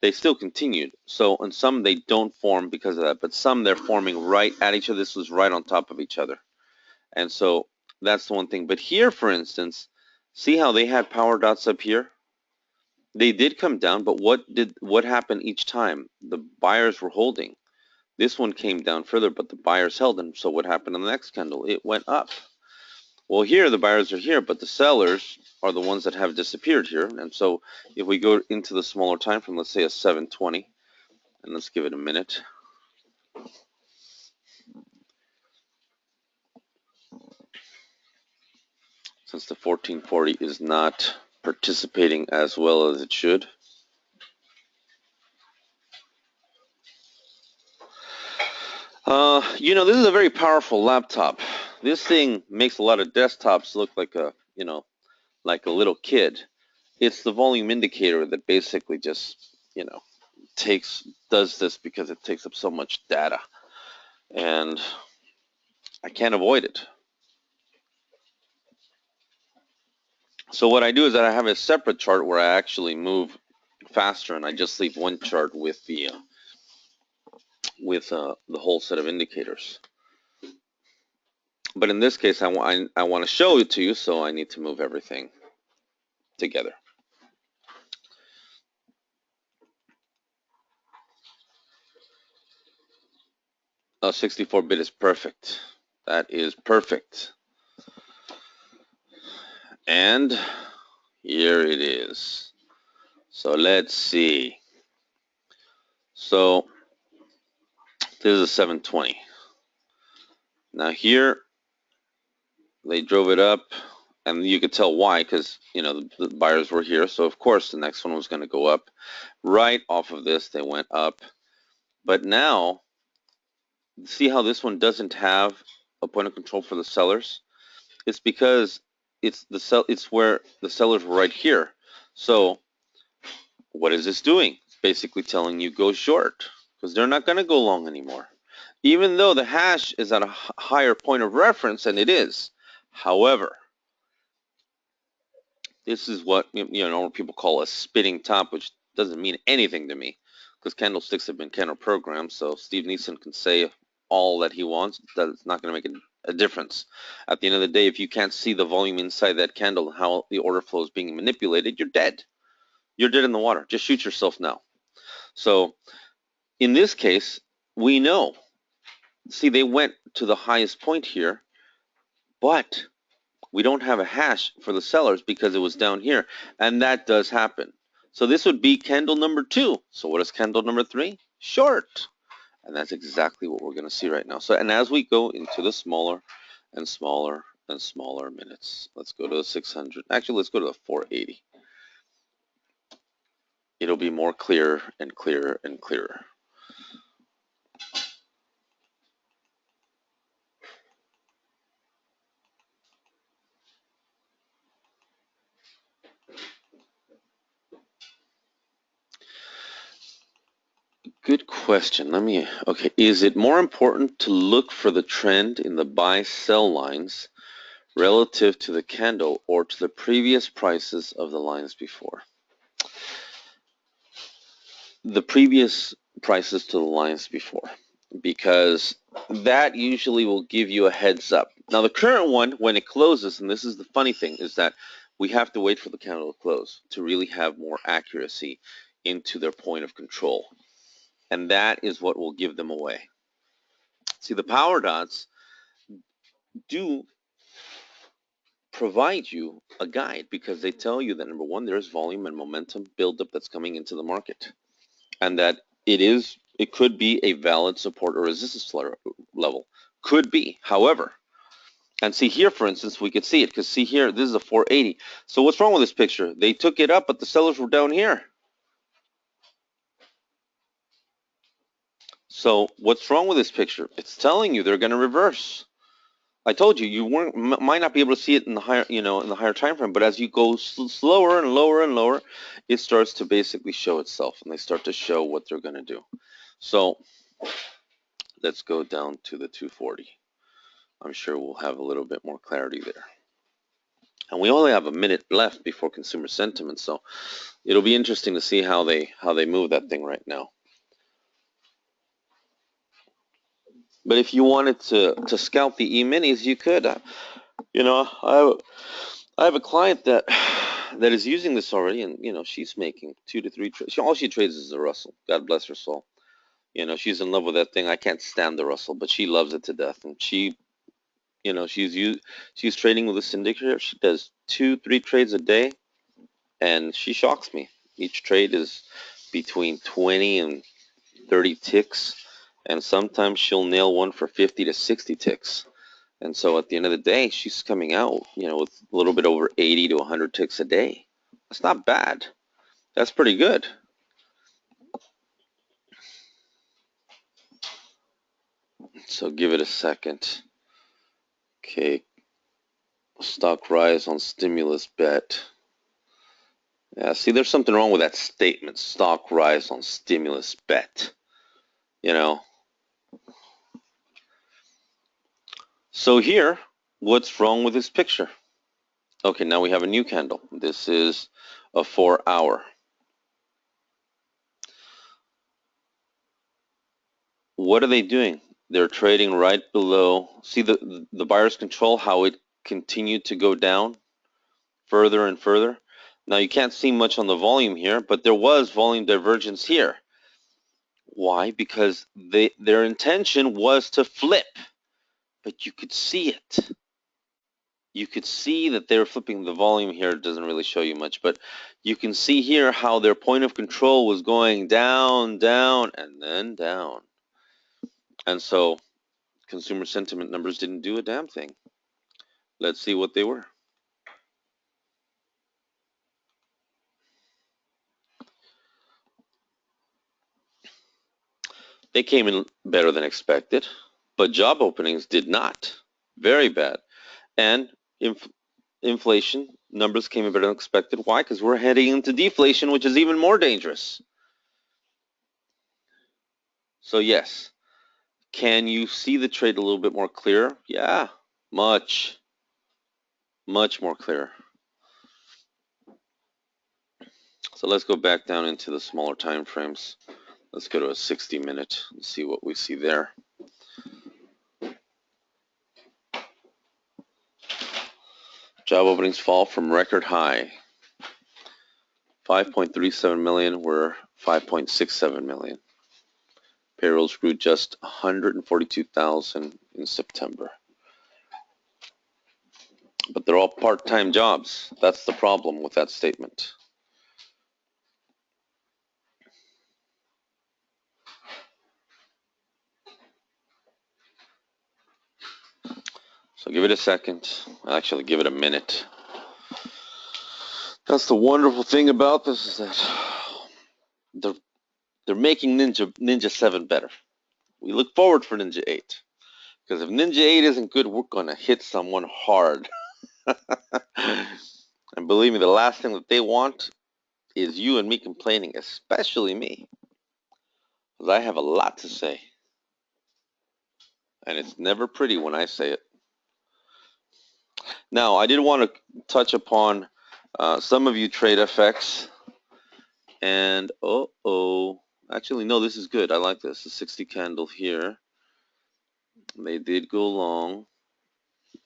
They still continued. So on some, they don't form because of that, but some they're forming right at each other. This was right on top of each other. And so that's the one thing. But here, for instance, see how they had power dots up here? They did come down, but what happened each time? The buyers were holding. This one came down further, but the buyers held them. So what happened on the next candle? It went up. Well, here the buyers are here, but the sellers are the ones that have disappeared here. And so if we go into the smaller time frame, let's say a 720, and let's give it a minute. Since the 1440 is not participating as well as it should. This is a very powerful laptop. This thing makes a lot of desktops look like like a little kid. It's the volume indicator that basically just, does this because it takes up so much data. And I can't avoid it. So what I do is that I have a separate chart where I actually move faster, and I just leave one chart with the whole set of indicators. But in this case, I want to show it to you, so I need to move everything together. Oh, 64-bit is perfect. That is perfect. And here it is. So let's see. So this is a 720. Now here, they drove it up, and you could tell why, because the buyers were here. So of course the next one was going to go up. Right off of this, they went up. But now, see how this one doesn't have a point of control for the sellers? It's because it's where the sellers were right here. So what is this doing? It's basically telling you go short, because they're not going to go long anymore. Even though the hash is at a higher point of reference, and it is. However, this is what people call a spitting top, which doesn't mean anything to me, because candlesticks have been counter programmed. So Steve Neeson can say all that he wants. That's not going to make a difference. At the end of the day, if you can't see the volume inside that candle, how the order flow is being manipulated, you're dead. You're dead in the water. Just shoot yourself now. So in this case, we know. See, they went to the highest point here, but we don't have a hash for the sellers because it was down here, and that does happen. So this would be candle number 2. So what is candle number 3? Short. And that's exactly what we're going to see right now. So, and as we go into the smaller and smaller and smaller minutes, let's go to the 600. Actually, let's go to the 480. It'll be more clear and clearer and clearer. Good question. Okay, is it more important to look for the trend in the buy-sell lines relative to the candle or to the previous prices of the lines before? The previous prices to the lines before, because that usually will give you a heads up. Now the current one, when it closes, and this is the funny thing, is that we have to wait for the candle to close to really have more accuracy into their point of control. And that is what will give them away. See, the power dots do provide you a guide because they tell you that, number one, there's volume and momentum buildup that's coming into the market, and that it could be a valid support or resistance level. Could be. However, and see here, for instance, we could see it, because see here, this is a 480. So what's wrong with this picture? They took it up, but the sellers were down here. So what's wrong with this picture? It's telling you they're going to reverse. I told you, might not be able to see it in the higher, in the higher time frame, but as you go slower and lower and lower, it starts to basically show itself, and they start to show what they're going to do. So let's go down to the 240. I'm sure we'll have a little bit more clarity there. And we only have a minute left before consumer sentiment, so it'll be interesting to see how they move that thing right now. But if you wanted to scalp the E-minis, you could. I have a client that is using this already, and she's making 2 to 3 trades. All she trades is the Russell. God bless her soul. She's in love with that thing. I can't stand the Russell, but she loves it to death. And she's trading with a syndicate. She does 2-3 trades a day, and she shocks me. Each trade is between 20 and 30 ticks, and sometimes she'll nail one for 50 to 60 ticks. And so at the end of the day, she's coming out, with a little bit over 80 to 100 ticks a day. That's not bad. That's pretty good. So give it a second. Okay. Stock rise on stimulus bet. Yeah, see, there's something wrong with that statement. Stock rise on stimulus bet. So here, what's wrong with this picture? Okay, now we have a new candle. This is a 4-hour. What are they doing? They're trading right below. See the buyer's control, how it continued to go down further and further. Now you can't see much on the volume here, but there was volume divergence here. Why? Because their intention was to flip, but you could see it. You could see that they're flipping. The volume here doesn't really show you much, but you can see here how their point of control was going down, down, and then down. And so consumer sentiment numbers didn't do a damn thing. Let's see what they were. They came in better than expected, but job openings did not. Very bad. And inflation numbers came in better than expected. Why? Because we're heading into deflation, which is even more dangerous. So yes, can you see the trade a little bit more clear? Yeah, much more clear. So let's go back down into the smaller time frames. Let's go to a 60-minute and see what we see there. Job openings fall from record high. 5.37 million were 5.67 million. Payrolls grew just 142,000 in September. But they're all part-time jobs. That's the problem with that statement. So give it a second. Actually, give it a minute. That's the wonderful thing about this, is that they're, they're making Ninja 7 better. We look forward for Ninja 8. Because if Ninja 8 isn't good, we're going to hit someone hard. And believe me, the last thing that they want is you and me complaining, especially me. Because I have a lot to say. And it's never pretty when I say it. Now, I did want to touch upon some of you trade FX. And, actually, no, this is good. I like this. The 60 candle here. They did go long.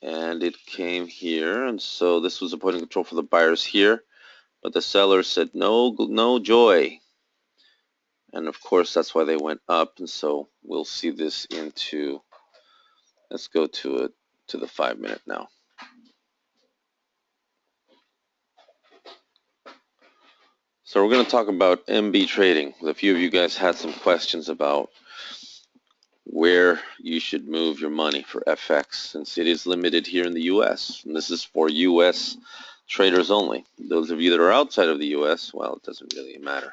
And it came here. And so this was a point of control for the buyers here. But the seller said, no joy. And, of course, that's why they went up. And so we'll see this into, let's go to the 5-minute now. So we're going to talk about MB trading. A few of you guys had some questions about where you should move your money for FX, since it is limited here in the US. And this is for US traders only. Those of you that are outside of the US, well, it doesn't really matter,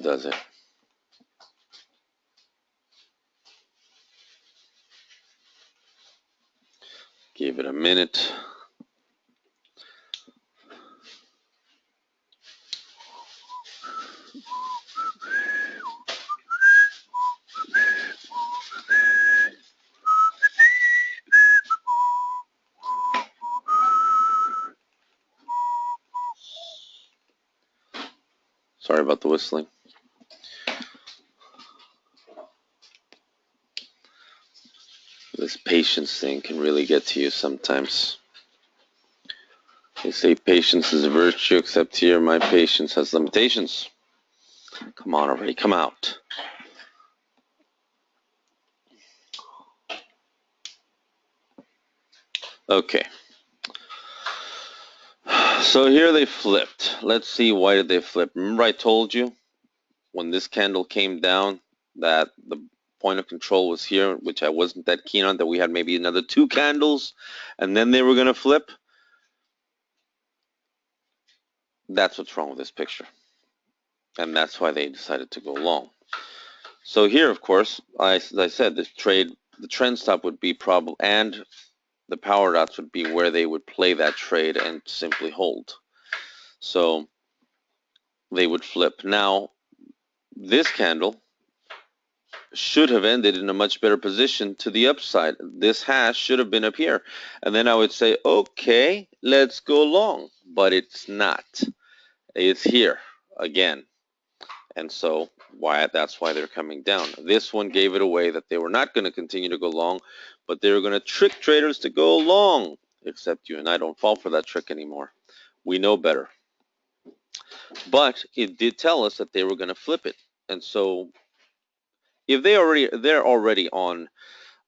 does it? Give it a minute. Sorry about the whistling. This patience thing can really get to you sometimes. They say patience is a virtue, except here my patience has limitations. Come on already, come out. Okay. So here they flipped. Let's see, why did they flip? Remember I told you when this candle came down that the point of control was here, which I wasn't that keen on, that we had maybe another 2 candles and then they were going to flip? That's what's wrong with this picture. And that's why they decided to go long. So here, of course, as I said, this trade, the trend stop would be probably, and the power dots would be where they would play that trade and simply hold. So they would flip. Now, this candle should have ended in a much better position to the upside. This hash should have been up here. And then I would say, okay, let's go long. But it's not. It's here again. And so that's why they're coming down. This one gave it away that they were not going to continue to go long, but they were going to trick traders to go long. Except you and I don't fall for that trick anymore. We know better. But it did tell us that they were going to flip it. And so if they're already on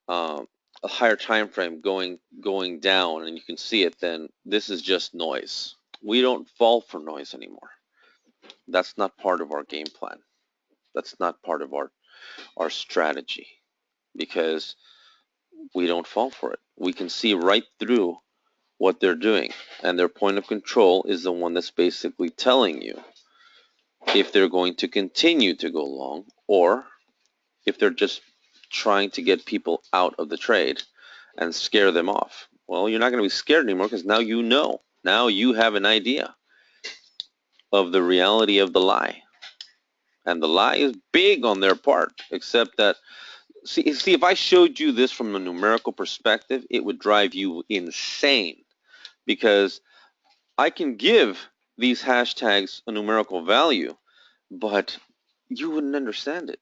a higher time frame going down, and you can see it, then this is just noise. We don't fall for noise anymore. That's not part of our game plan. That's not part of our strategy, because we don't fall for it. We can see right through what they're doing, and their point of control is the one that's basically telling you if they're going to continue to go long, or if they're just trying to get people out of the trade and scare them off. Well, you're not going to be scared anymore, because now you know. Now you have an idea of the reality of the lie. And the lie is big on their part, except that, see, if I showed you this from a numerical perspective, it would drive you insane, because I can give these hashtags a numerical value, but you wouldn't understand it.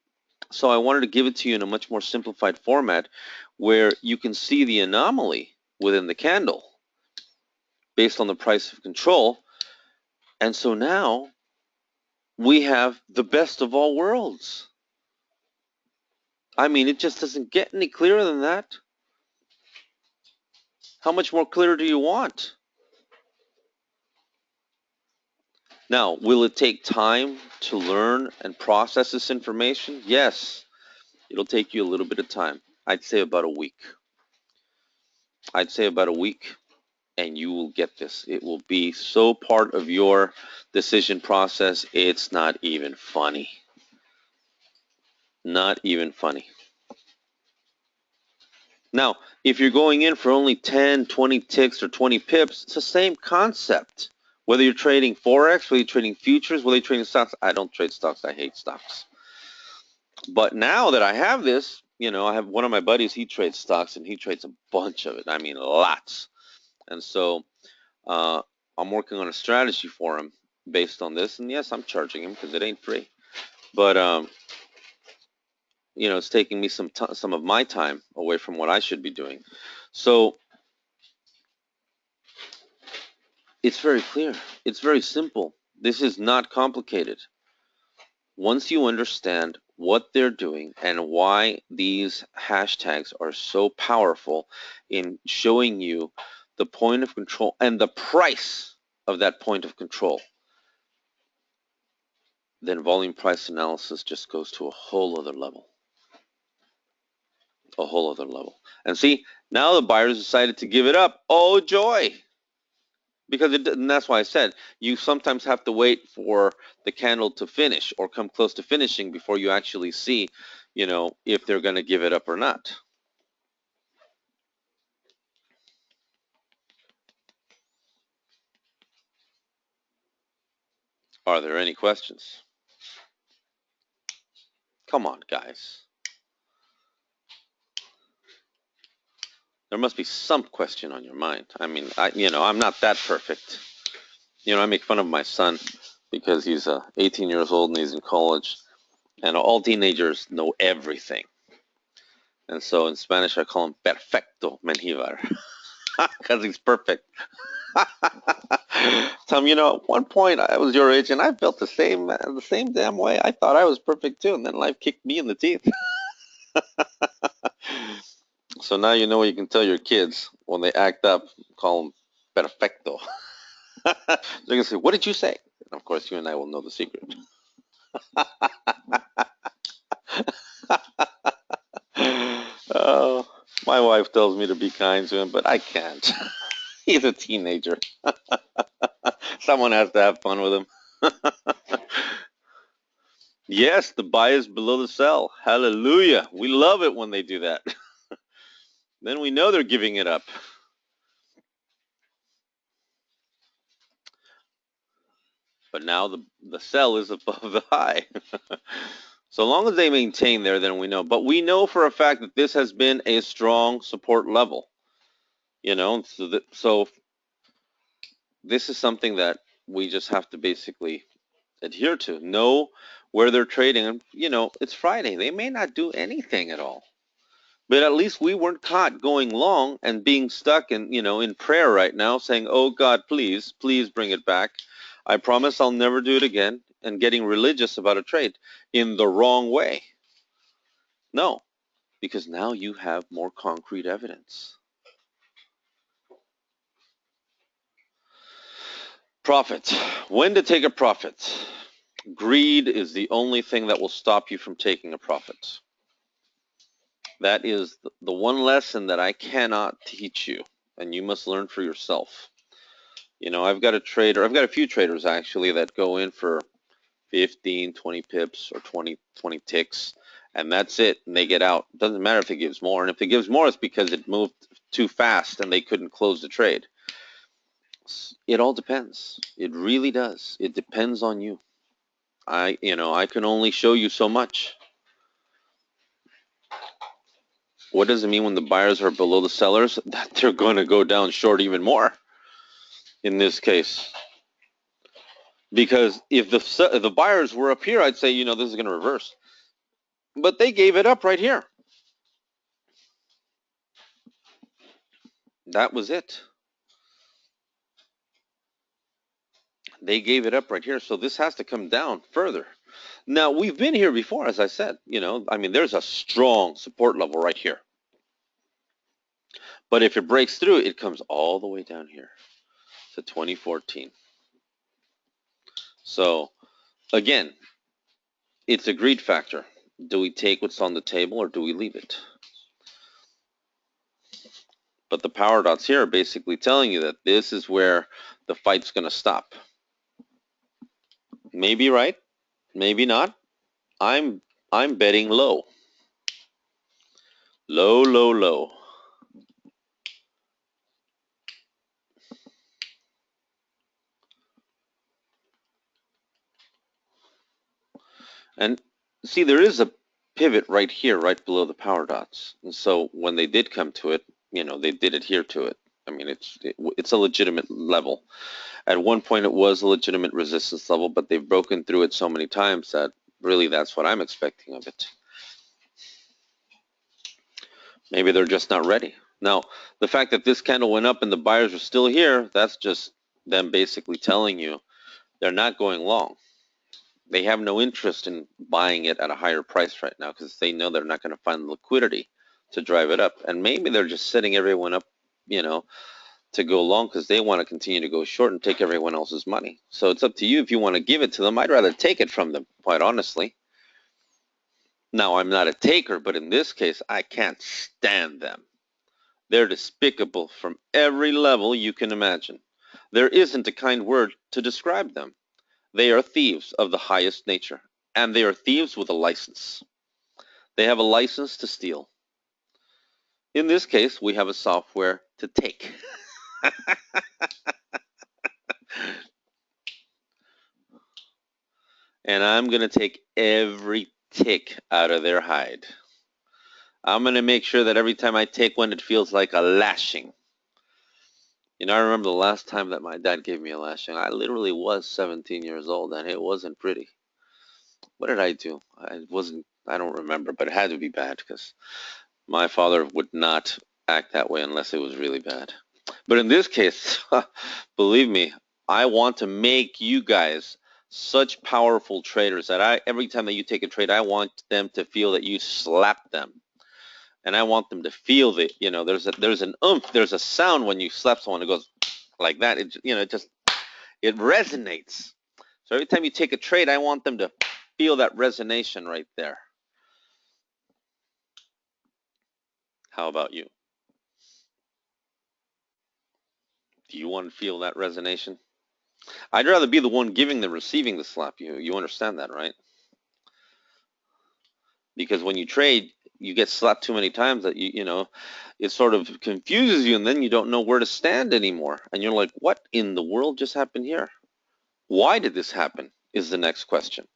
So I wanted to give it to you in a much more simplified format, where you can see the anomaly within the candle based on the price of control. And so now we have the best of all worlds. I mean, it just doesn't get any clearer than that. How much more clear do you want? Now, will it take time to learn and process this information? Yes, it'll take you a little bit of time. I'd say about a week. I'd say about a week, and you will get this. It will be so part of your decision process, it's not even funny. Not even funny. Now, if you're going in for only 10, 20 ticks or 20 pips, it's the same concept. Whether you're trading Forex, whether you're trading futures, whether you're trading stocks. I don't trade stocks. I hate stocks. But now that I have this, I have one of my buddies, he trades stocks, and he trades a bunch of it. I mean, lots. And so I'm working on a strategy for him based on this. And yes, I'm charging him because it ain't free. But, it's taking me some of my time away from what I should be doing. So it's very clear. It's very simple. This is not complicated. Once you understand what they're doing and why these hashtags are so powerful in showing you the point of control and the price of that point of control, then volume price analysis just goes to a whole other level. A whole other level. And see, now the buyers decided to give it up. Oh, joy! Because and that's why I said you sometimes have to wait for the candle to finish or come close to finishing before you actually see, if they're going to give it up or not. Are there any questions? Come on, guys. There must be some question on your mind. I mean, I'm not that perfect. I make fun of my son because he's 18 years old and he's in college, and all teenagers know everything. And so in Spanish, I call him perfecto menjivar because he's perfect. Tom, at one point I was your age and I felt the same damn way. I thought I was perfect too, and then life kicked me in the teeth. So now you know what you can tell your kids when they act up. Call them perfecto. They're gonna say, "What did you say?" And of course, you and I will know the secret. Oh, my wife tells me to be kind to him, but I can't. He's a teenager. Someone has to have fun with him. Yes, the buy is below the sell. Hallelujah. We love it when they do that. Then we know they're giving it up. But now the sell is above the high. So long as they maintain there, then we know. But we know for a fact that this has been a strong support level. So this is something that we just have to basically adhere to. Know where they're trading. And, it's Friday. They may not do anything at all. But at least we weren't caught going long and being stuck in prayer right now saying, "Oh God, please, please bring it back. I promise I'll never do it again," and getting religious about a trade in the wrong way. No, because now you have more concrete evidence. Profit. When to take a profit. Greed is the only thing that will stop you from taking a profit. That is the one lesson that I cannot teach you, and you must learn for yourself. I've got a few traders actually that go in for 15, 20 pips or 20 ticks, and that's it, and they get out. It doesn't matter if it gives more, and if it gives more, it's because it moved too fast and they couldn't close the trade. It all depends. It really does. It depends on you. I can only show you so much. What does it mean when the buyers are below the sellers? That they're going to go down short even more in this case. Because if the buyers were up here, I'd say, this is going to reverse. But they gave it up right here. That was it. They gave it up right here. So this has to come down further. Now, we've been here before, as I said. There's a strong support level right here. But if it breaks through, it comes all the way down here to 2014. So again, it's a greed factor. Do we take what's on the table or do we leave it? But the power dots here are basically telling you that this is where the fight's going to stop. Maybe right, maybe not. I'm betting low. Low, low, low. And see, there is a pivot right here, right below the power dots. And so when they did come to it, they did adhere to it. I mean, it's a legitimate level. At one point, it was a legitimate resistance level, but they've broken through it so many times that really that's what I'm expecting of it. Maybe they're just not ready. Now, the fact that this candle went up and the buyers are still here, that's just them basically telling you they're not going long. They have no interest in buying it at a higher price right now because they know they're not going to find the liquidity to drive it up. And maybe they're just setting everyone up, to go long because they want to continue to go short and take everyone else's money. So it's up to you if you want to give it to them. I'd rather take it from them, quite honestly. Now, I'm not a taker, but in this case, I can't stand them. They're despicable from every level you can imagine. There isn't a kind word to describe them. They are thieves of the highest nature, and they are thieves with a license. They have a license to steal. In this case, we have a software to take. And I'm going to take every tick out of their hide. I'm going to make sure that every time I take one, it feels like a lashing. I remember the last time that my dad gave me a lashing. I literally was 17 years old, and it wasn't pretty. What did I do? I don't remember, but it had to be bad because my father would not act that way unless it was really bad. But in this case, believe me, I want to make you guys such powerful traders that every time that you take a trade, I want them to feel that you slap them. And I want them to feel that, there's an oomph, there's a sound when you slap someone. It goes like that. It resonates. So every time you take a trade, I want them to feel that resonation right there. How about you? Do you want to feel that resonation? I'd rather be the one giving than receiving the slap. You understand that, right? Because when you trade, you get slapped too many times that it sort of confuses you, and then you don't know where to stand anymore. And you're like, what in the world just happened here? Why did this happen? Is the next question.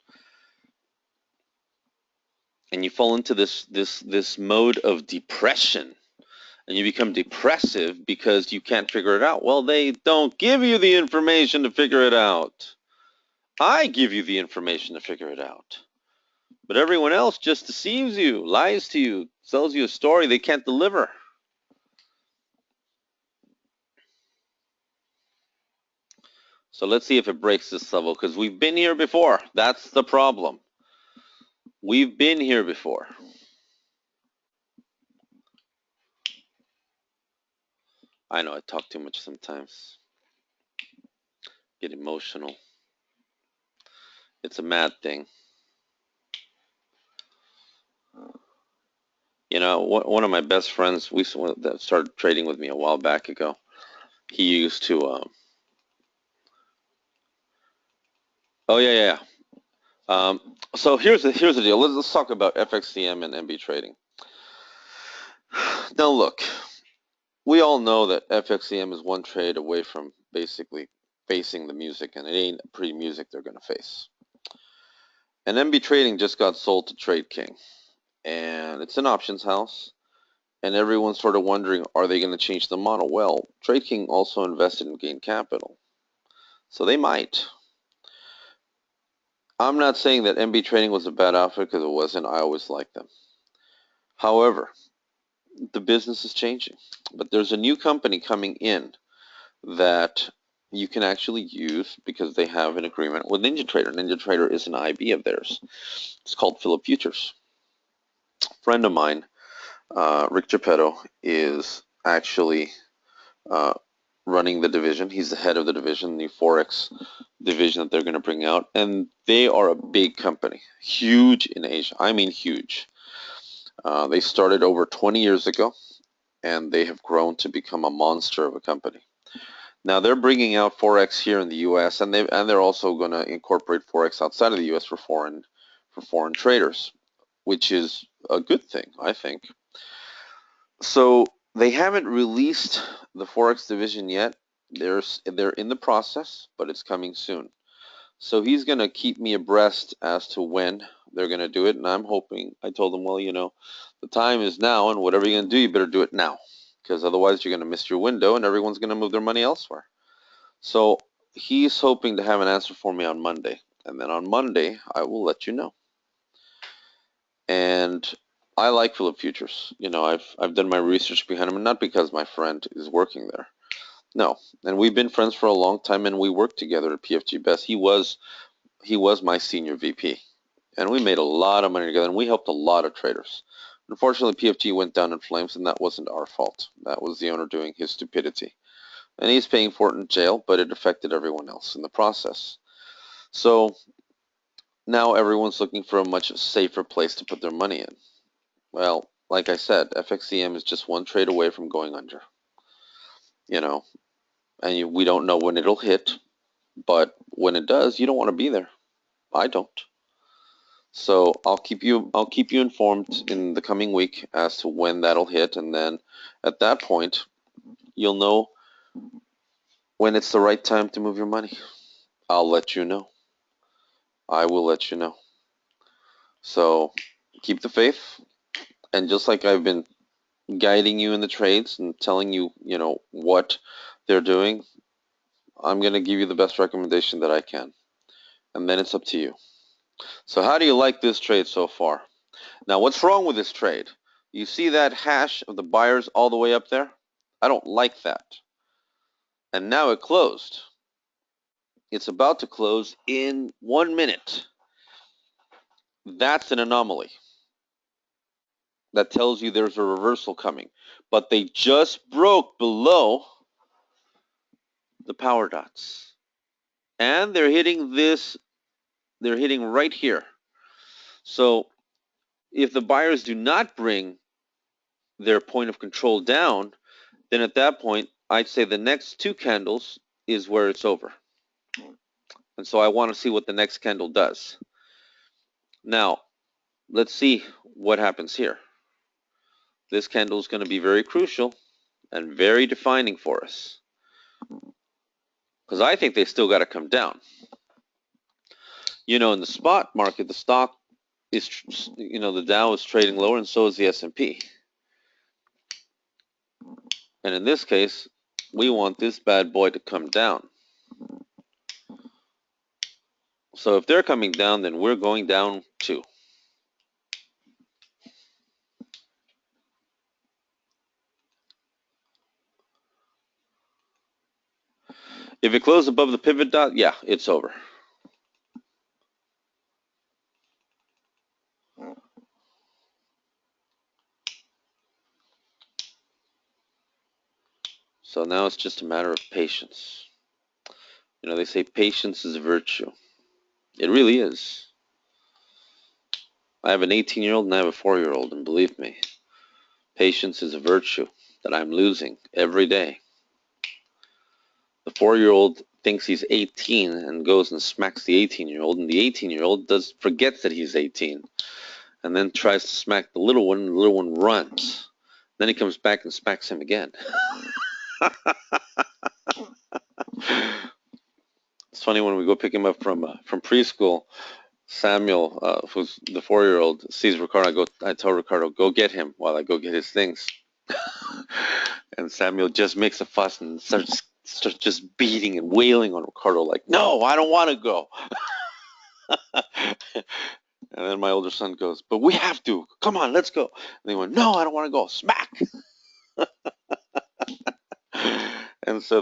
And you fall into this mode of depression. And you become depressive because you can't figure it out. Well, they don't give you the information to figure it out. I give you the information to figure it out. But everyone else just deceives you, lies to you, sells you a story they can't deliver. So let's see if it breaks this level, because we've been here before. That's the problem. We've been here before. I know I talk too much sometimes. Get emotional. It's a mad thing. One of my best friends, that started trading with me a while back ago. He used to. Oh yeah. So here's the deal. Let's talk about FXCM and MB trading. Now look, we all know that FXCM is one trade away from basically facing the music, and it ain't a pretty music they're going to face. And MB Trading just got sold to Trade King, and it's an options house, and everyone's sort of wondering, are they going to change the model? Well, Trade King also invested in Gain Capital, so they might. I'm not saying that MB Trading was a bad outfit, because it wasn't. I always liked them. However, the business is changing, but there's a new company coming in that you can actually use because they have an agreement with NinjaTrader. NinjaTrader is an IB of theirs. It's called Philip Futures. A friend of mine, Rick Geppetto, is actually running the division. He's the head of the division, the Forex division that they're going to bring out. And they are a big company, huge in Asia. I mean, huge. They started over 20 years ago, and they have grown to become a monster of a company. Now they're bringing out Forex here in the U.S. and they're also going to incorporate Forex outside of the U.S. for foreign traders, which is a good thing, I think. So they haven't released the Forex division yet. They're in the process, but it's coming soon. So he's going to keep me abreast as to when they're going to do it, and I'm hoping. I told him, well, the time is now, and whatever you're going to do, you better do it now, because otherwise you're going to miss your window, and everyone's going to move their money elsewhere. So he's hoping to have an answer for me on Monday, and then on Monday I will let you know. And I like Philip Futures. I've done my research behind him, and not because my friend is working there. No, and we've been friends for a long time, and we worked together at PFG Best. He was my senior VP, and we made a lot of money together, and we helped a lot of traders. Unfortunately, PFG went down in flames, and that wasn't our fault. That was the owner doing his stupidity. And he's paying for it in jail, but it affected everyone else in the process. So now everyone's looking for a much safer place to put their money in. Well, like I said, FXCM is just one trade away from going under. And we don't know when it'll hit, but when it does, you don't want to be there. I don't. So I'll keep you informed in the coming week as to when that'll hit, and then at that point, you'll know when it's the right time to move your money. I'll let you know. I will let you know. So keep the faith, and just like I've been guiding you in the trades and telling you, what they're doing, I'm going to give you the best recommendation that I can, and then it's up to you. So how do you like this trade so far? Now, what's wrong with this trade? You see that hash of the buyers all the way up there? I don't like that. And now it closed. It's about to close in 1 minute. That's an anomaly. That tells you there's a reversal coming. But they just broke below the power dots. And they're hitting right here. So if the buyers do not bring their point of control down, then at that point, I'd say the next two candles is where it's over. And so I want to see what the next candle does. Now, let's see what happens here. This candle is going to be very crucial and very defining for us, because I think they still got to come down. In the spot market, the stock is, the Dow is trading lower, and so is the S&P. And in this case, we want this bad boy to come down. So if they're coming down, then we're going down too. If it closes above the pivot dot, yeah, it's over. So now it's just a matter of patience. They say patience is a virtue. It really is. I have an 18-year-old and I have a 4-year-old, and believe me, patience is a virtue that I'm losing every day. The 4-year-old thinks he's 18 and goes and smacks the 18-year-old, and the 18-year-old forgets that he's 18, and then tries to smack the little one, and the little one runs. Then he comes back and smacks him again. It's funny, when we go pick him up from preschool, Samuel, who's the 4-year-old, sees Ricardo. I tell Ricardo, go get him while I go get his things. And Samuel just makes a fuss and starts just beating and wailing on Ricardo, like, no, I don't want to go. And then my older son goes, but we have to. Come on, let's go. And he went, no, I don't want to go. Smack. And so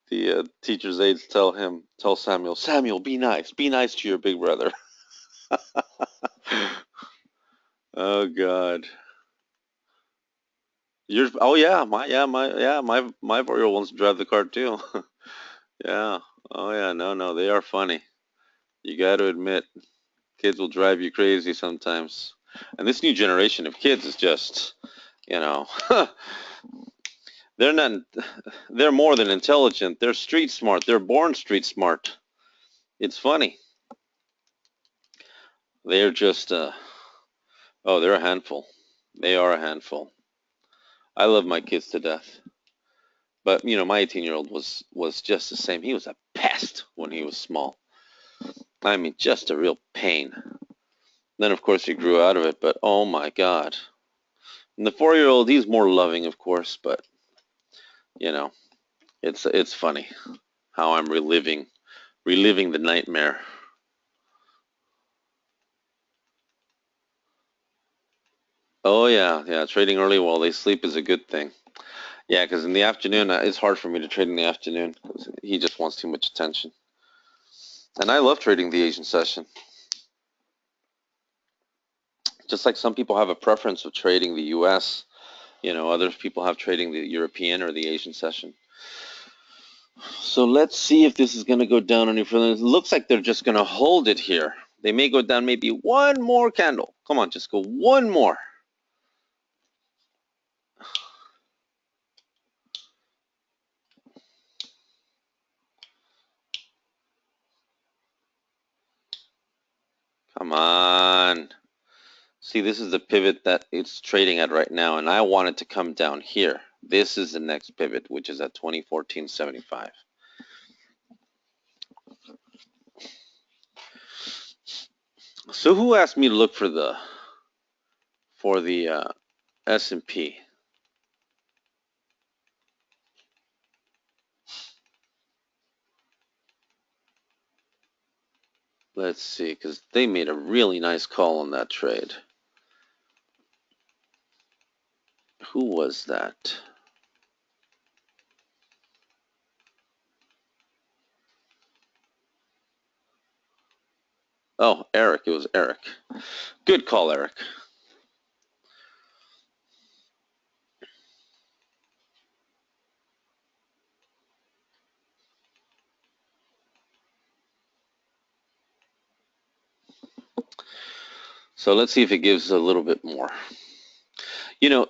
the teacher's aides tell Samuel, be nice to your big brother. Oh God. Oh yeah, my 4-year-old wants to drive the car too. Yeah. Oh yeah, no, they are funny. You got to admit, kids will drive you crazy sometimes. And this new generation of kids is just, you know, they're not, they're more than intelligent. They're street smart. They're born street smart. It's funny. They're just, oh, they're a handful. They are a handful. I love my kids to death. But, my 18-year-old was just the same. He was a pest when he was small. I mean, just a real pain. Then, of course, he grew out of it, but oh my God. And the 4-year-old, he's more loving, of course, but, you know, it's funny how I'm reliving the nightmare. Oh yeah, trading early while they sleep is a good thing. Yeah, because in the afternoon, it's hard for me to trade in the afternoon because he just wants too much attention. And I love trading the Asian session. Just like some people have a preference of trading the US, other people have trading the European or the Asian session. So let's see if this is going to go down any further. It looks like they're just going to hold it here. They may go down maybe one more candle. Come on, just go one more. Come on. See, this is the pivot that it's trading at right now, and I want it to come down here. This is the next pivot, which is at 2014.75. So who asked me to look for the S&P? Let's see, because they made a really nice call on that trade. Who was that? Oh, Eric. It was Eric. Good call, Eric. So let's see if it gives a little bit more. You know,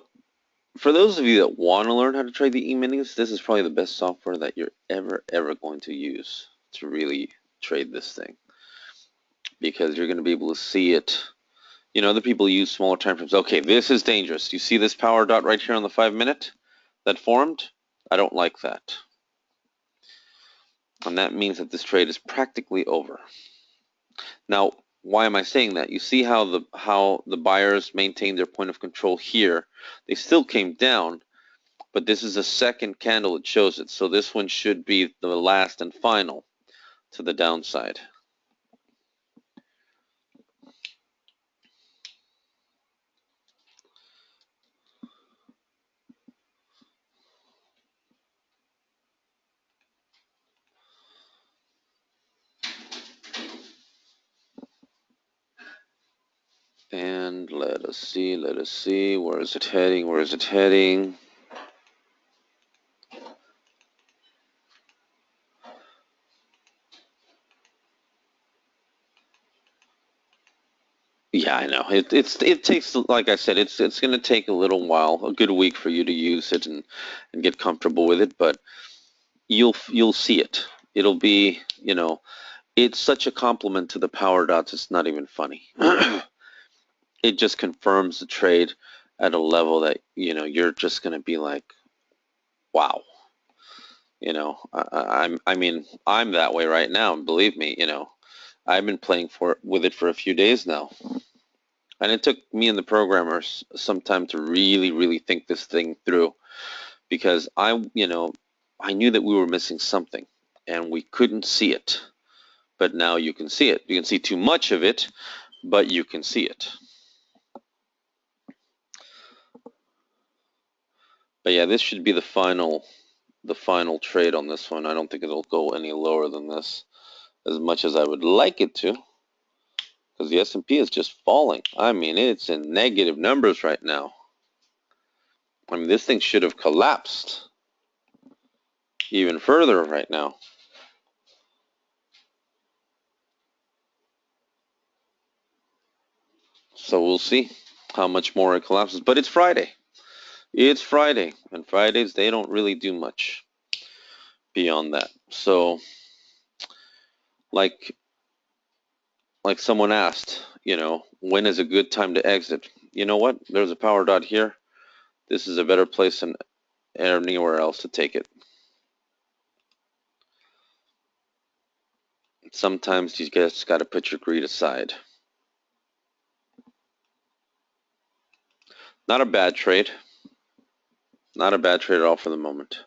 for those of you that want to learn how to trade the E-minis, this is probably the best software that you're ever going to use to really trade this thing, because you're going to be able to see it. Other people use smaller time frames. Okay, this is dangerous. You see this power dot right here on the 5-minute that formed? I don't like that. And that means that this trade is practically over. Now, why am I saying that? You see how the buyers maintained their point of control here. They still came down, but this is a second candle that shows it. So this one should be the last and final to the downside. And let us see, where is it heading? Yeah, I know. It takes, like I said, it's going to take a little while, a good week for you to use it and get comfortable with it, but you'll see it. It'll be, it's such a compliment to the power dots. It's not even funny. It just confirms the trade at a level that, you're just going to be like, wow. I mean, I'm that way right now, and believe me, I've been playing with it for a few days now. And it took me and the programmers some time to really, really think this thing through, because I knew that we were missing something and we couldn't see it. But now you can see it. You can see too much of it, but you can see it. But yeah, this should be the final trade on this one. I don't think it'll go any lower than this, as much as I would like it to, because the S&P is just falling. I mean, it's in negative numbers right now. I mean, this thing should have collapsed even further right now. So we'll see how much more it collapses. But it's Friday. It's Friday. And Fridays, they don't really do much beyond that. So like someone asked, when is a good time to exit? You know what? There's a power dot here. This is a better place than anywhere else to take it. Sometimes you just got to put your greed aside. Not a bad trade. Not a bad trade at all for the moment.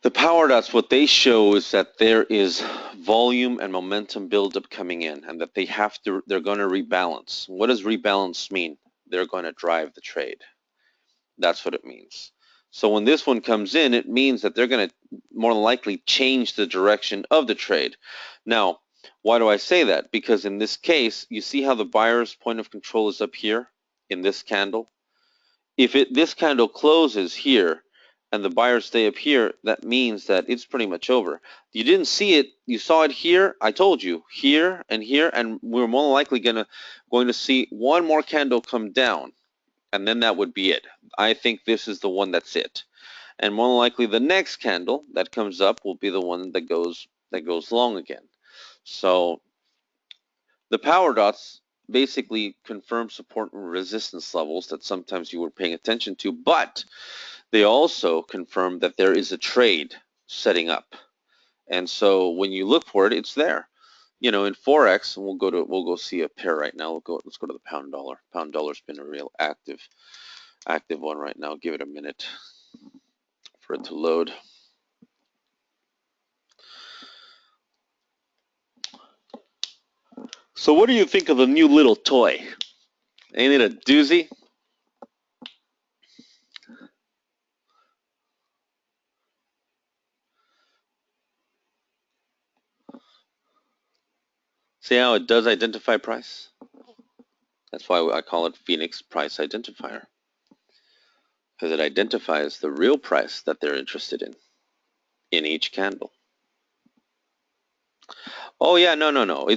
The power dots, what they show is that there is volume and momentum buildup coming in, and that they're going to rebalance. What does rebalance mean? They're going to drive the trade. That's what it means. So when this one comes in, it means that they're going to more than likely change the direction of the trade. Now, why do I say that? Because in this case, you see how the buyer's point of control is up here in this candle? If this candle closes here and the buyers stay up here, that means that it's pretty much over. You didn't see it. You saw it here. I told you, here, and we're more than likely going to see one more candle come down, and then that would be it. I think this is the one that's it. And more than likely the next candle that comes up will be the one that goes long again. So the power dots basically confirm support and resistance levels that sometimes you were paying attention to, but they also confirm that there is a trade setting up. And so when you look for it, it's there. In Forex, and we'll go see a pair right now. Let's go to the pound dollar. Pound dollar's been a real active one right now. Give it a minute for it to load. So what do you think of the new little toy? Ain't it a doozy? See how it does identify price? That's why I call it Phoenix Price Identifier, because it identifies the real price that they're interested in each candle. Oh yeah, no.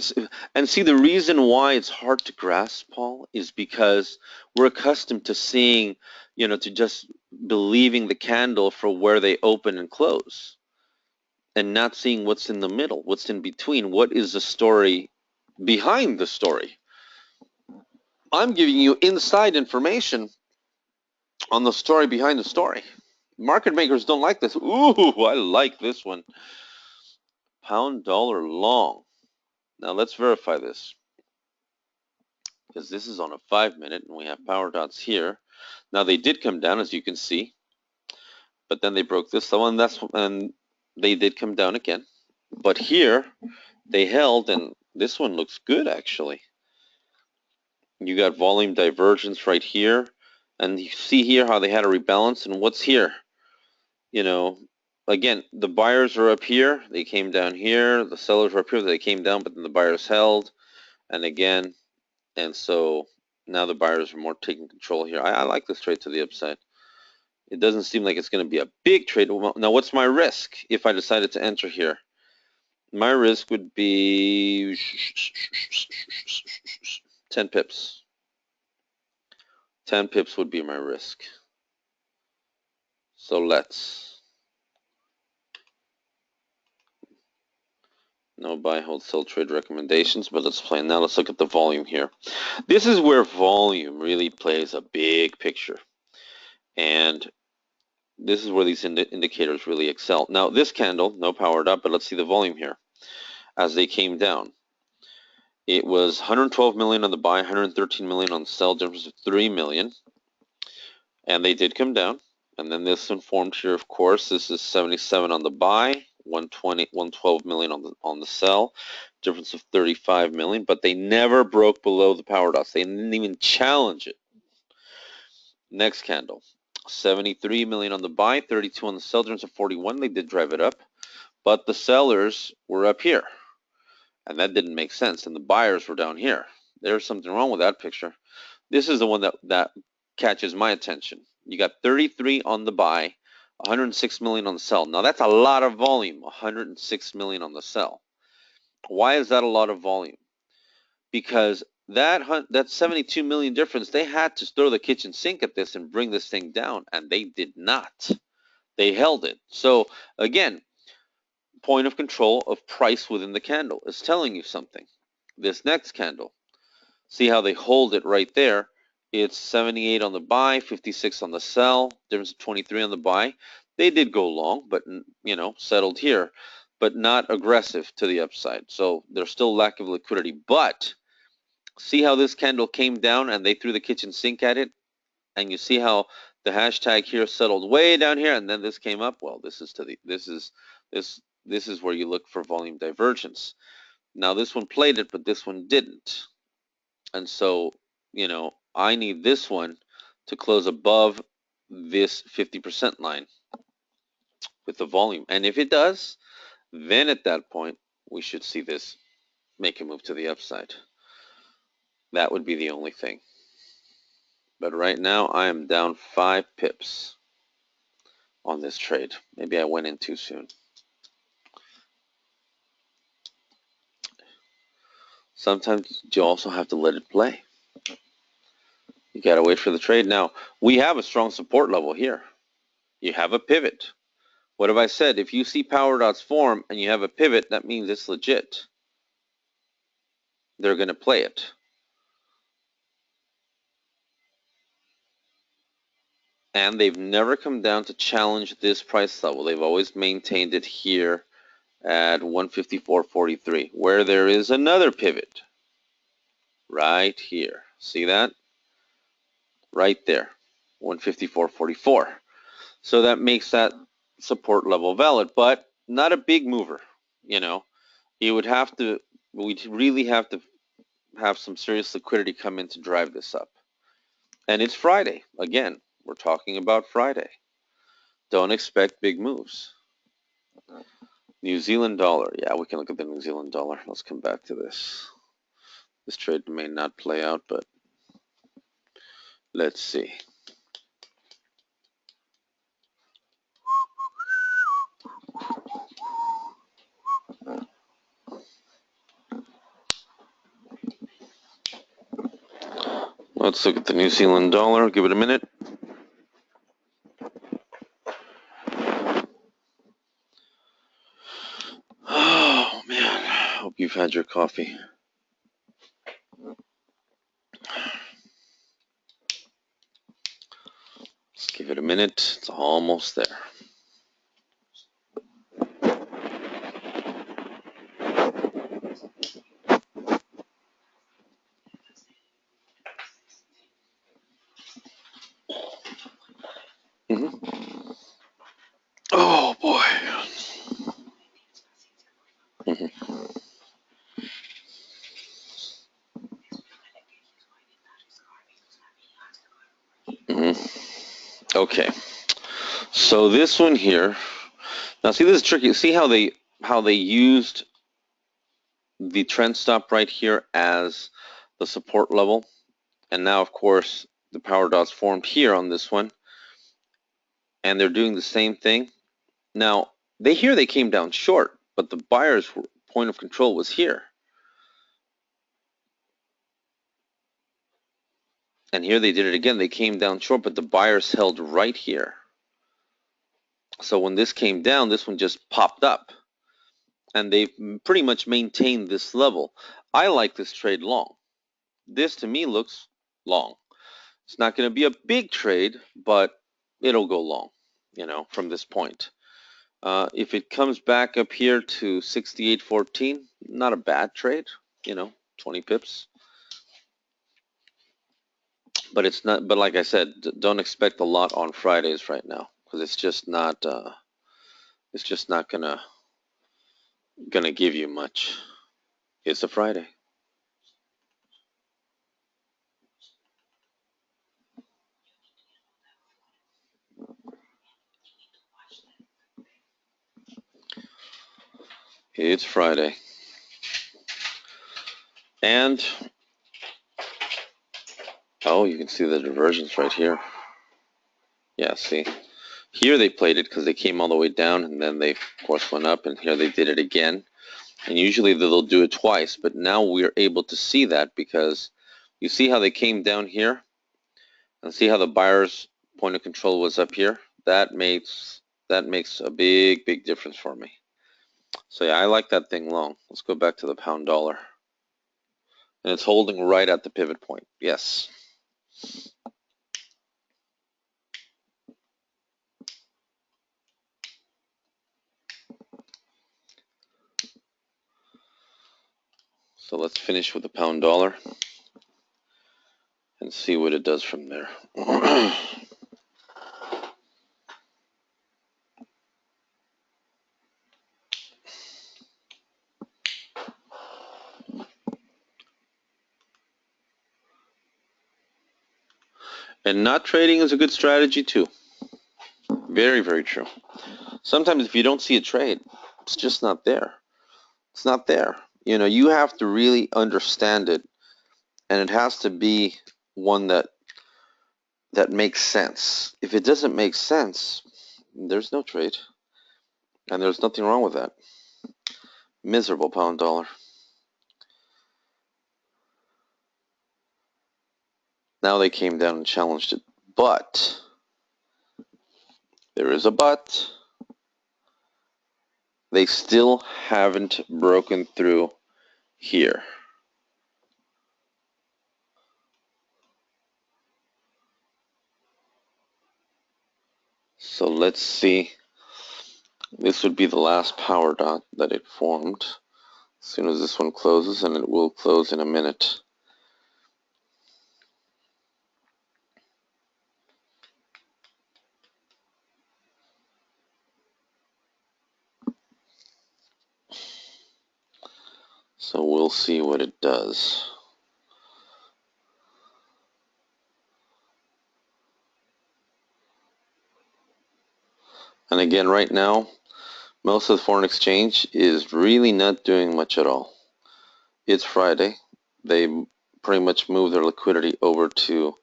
And see, the reason why it's hard to grasp, Paul, is because we're accustomed to seeing, to just believing the candle for where they open and close, and not seeing what's in the middle, what's in between, what is the story behind the story. I'm giving you inside information on the story behind the story. Market makers don't like this. Ooh, I like this one. Pound dollar long. Now let's verify this, because this is on a 5-minute and we have power dots here. Now they did come down, as you can see, but then they broke this one, and they did come down again. But here they held, and this one looks good actually. You got volume divergence right here, and you see here how they had a rebalance, and what's here? Again, the buyers are up here, they came down here, the sellers are up here, they came down, but then the buyers held, and again, and so now the buyers are more taking control here. I like this trade to the upside. It doesn't seem like it's going to be a big trade. Now, what's my risk if I decided to enter here? My risk would be 10 pips. 10 pips would be my risk. So no buy, hold, sell trade recommendations, but let's play. Now let's look at the volume here. This is where volume really plays a big picture. And this is where these indicators really excel. Now this candle, no powered up, but let's see the volume here. As they came down, it was 112 million on the buy, 113 million on the sell, difference of 3 million. And they did come down. And then this one formed here, of course. This is 77 on the buy, 112 million on the sell, difference of 35 million. But they never broke below the power dots. They didn't even challenge it. Next candle, 73 million on the buy, 32 on the sell, difference of 41. They did drive it up, but the sellers were up here, and that didn't make sense. And the buyers were down here. There's something wrong with that picture. This is the one that catches my attention. You got 33 on the buy, 106 million on the sell. Now that's a lot of volume, 106 million on the sell. Why is that a lot of volume? Because that 72 million difference, they had to throw the kitchen sink at this and bring this thing down, and they did not. They held it. So again, point of control of price within the candle is telling you something. This next candle, see how they hold it right there. It's 78 on the buy, 56 on the sell, difference of 23 on the buy. They did go long, but settled here, but not aggressive to the upside. So there's still lack of liquidity. But see how this candle came down and they threw the kitchen sink at it? And you see how the hashtag here settled way down here, and then this came up. Well, this is where you look for volume divergence. Now this one played it, but this one didn't. And so, I need this one to close above this 50% line with the volume. And if it does, then at that point, we should see this make a move to the upside. That would be the only thing. But right now, I am down 5 pips on this trade. Maybe I went in too soon. Sometimes you also have to let it play. You got to wait for the trade. Now, we have a strong support level here. You have a pivot. What have I said? If you see power dots form and you have a pivot, that means it's legit. They're going to play it. And they've never come down to challenge this price level. They've always maintained it here at 154.43, where there is another pivot right here. See that? Right there, 154.44. So that makes that support level valid, but not a big mover. You would have to, we'd really have to have some serious liquidity come in to drive this up. And it's Friday. Again, we're talking about Friday. Don't expect big moves. New Zealand dollar. Yeah, we can look at the New Zealand dollar. Let's come back to this. This trade may not play out, but let's see. Let's look at the New Zealand dollar. Give it a minute. Oh, man. Hope you've had your coffee. Let's give it a minute. It's almost there. Oh, boy. Okay. So this one here. Now, see, this is tricky. See how they used the trend stop right here as the support level, and now, of course, the power dots formed here on this one, and they're doing the same thing. Now, they came down short, but the buyer's point of control was here. And here they did it again. They came down short, but the buyers held right here. So when this came down, this one just popped up. And they've pretty much maintained this level. I like this trade long. This, to me, looks long. It's not going to be a big trade, but it'll go long, from this point. If it comes back up here to 68.14, not a bad trade, 20 pips. But it's not. But like I said, don't expect a lot on Fridays right now, because it's just not. It's just not gonna give you much. It's a Friday. It's Friday. And Oh, you can see the divergence right here. Yeah, see? Here they played it because they came all the way down and then they, of course, went up, and here they did it again. And usually they'll do it twice, but now we're able to see that because you see how they came down here and see how the buyer's point of control was up here? That makes a big difference for me. So yeah, I like that thing long. Let's go back to the pound dollar. And it's holding right at the pivot point. Yes. So let's finish with the pound dollar and see what it does from there. And not trading is a good strategy too. Very true. Sometimes if you don't see a trade, it's just not there. It's not there. You know, you have to really understand it, and it has to be one that makes sense. If it doesn't make sense, there's no trade. And there's nothing wrong with that. Miserable pound dollar. Now they came down and challenged it. But, there is a but, they still haven't broken through here. So let's see. This would be the last power dot that it formed. As soon as this one closes, and it will close in a minute. So we'll see what it does. And again, right now, most of the foreign exchange is really not doing much at all. It's Friday. They pretty much move their liquidity over to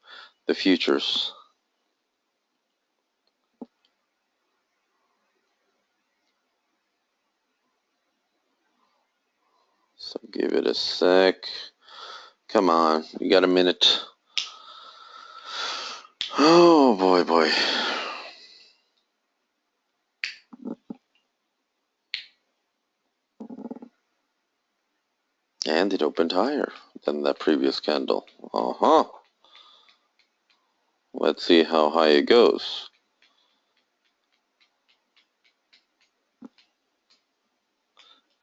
the futures. So give it a sec. Come on, you got a minute. Oh boy. And it opened higher than that previous candle. Let's see how high it goes.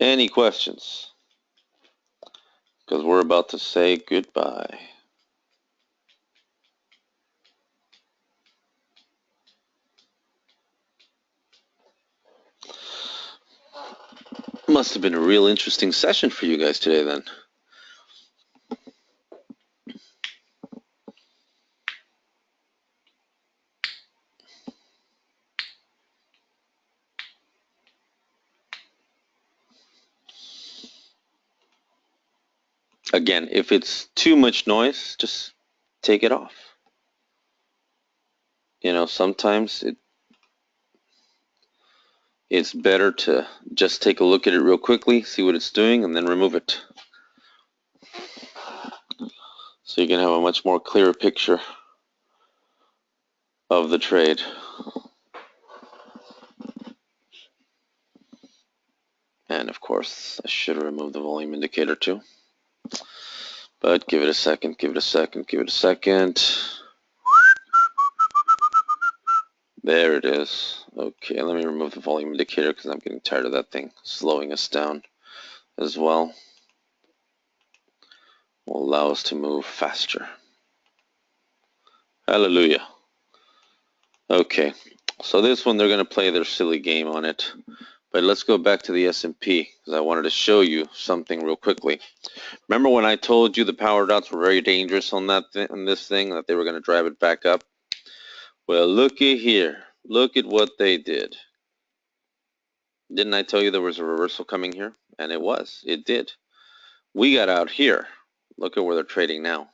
Any questions? Because we're about to say goodbye. Must have been a real interesting session for you guys today then. Again, if it's too much noise, just take it off. You know, sometimes it's better to just take a look at it real quickly, see what it's doing, and then remove it. So you can have a much more clear picture of the trade. And of course, I should remove the volume indicator too. But give it a second. There it is. Okay, let me remove the volume indicator because I'm getting tired of that thing slowing us down as well. Will allow us to move faster. Hallelujah. Okay, so this one they're going to play their silly game on it. But let's go back to the S&P because I wanted to show you something real quickly. Remember when I told you the power dots were very dangerous on this thing, that they were going to drive it back up? Well, looky here. Look at what they did. Didn't I tell you there was a reversal coming here? And it was. It did. We got out here. Look at where they're trading now.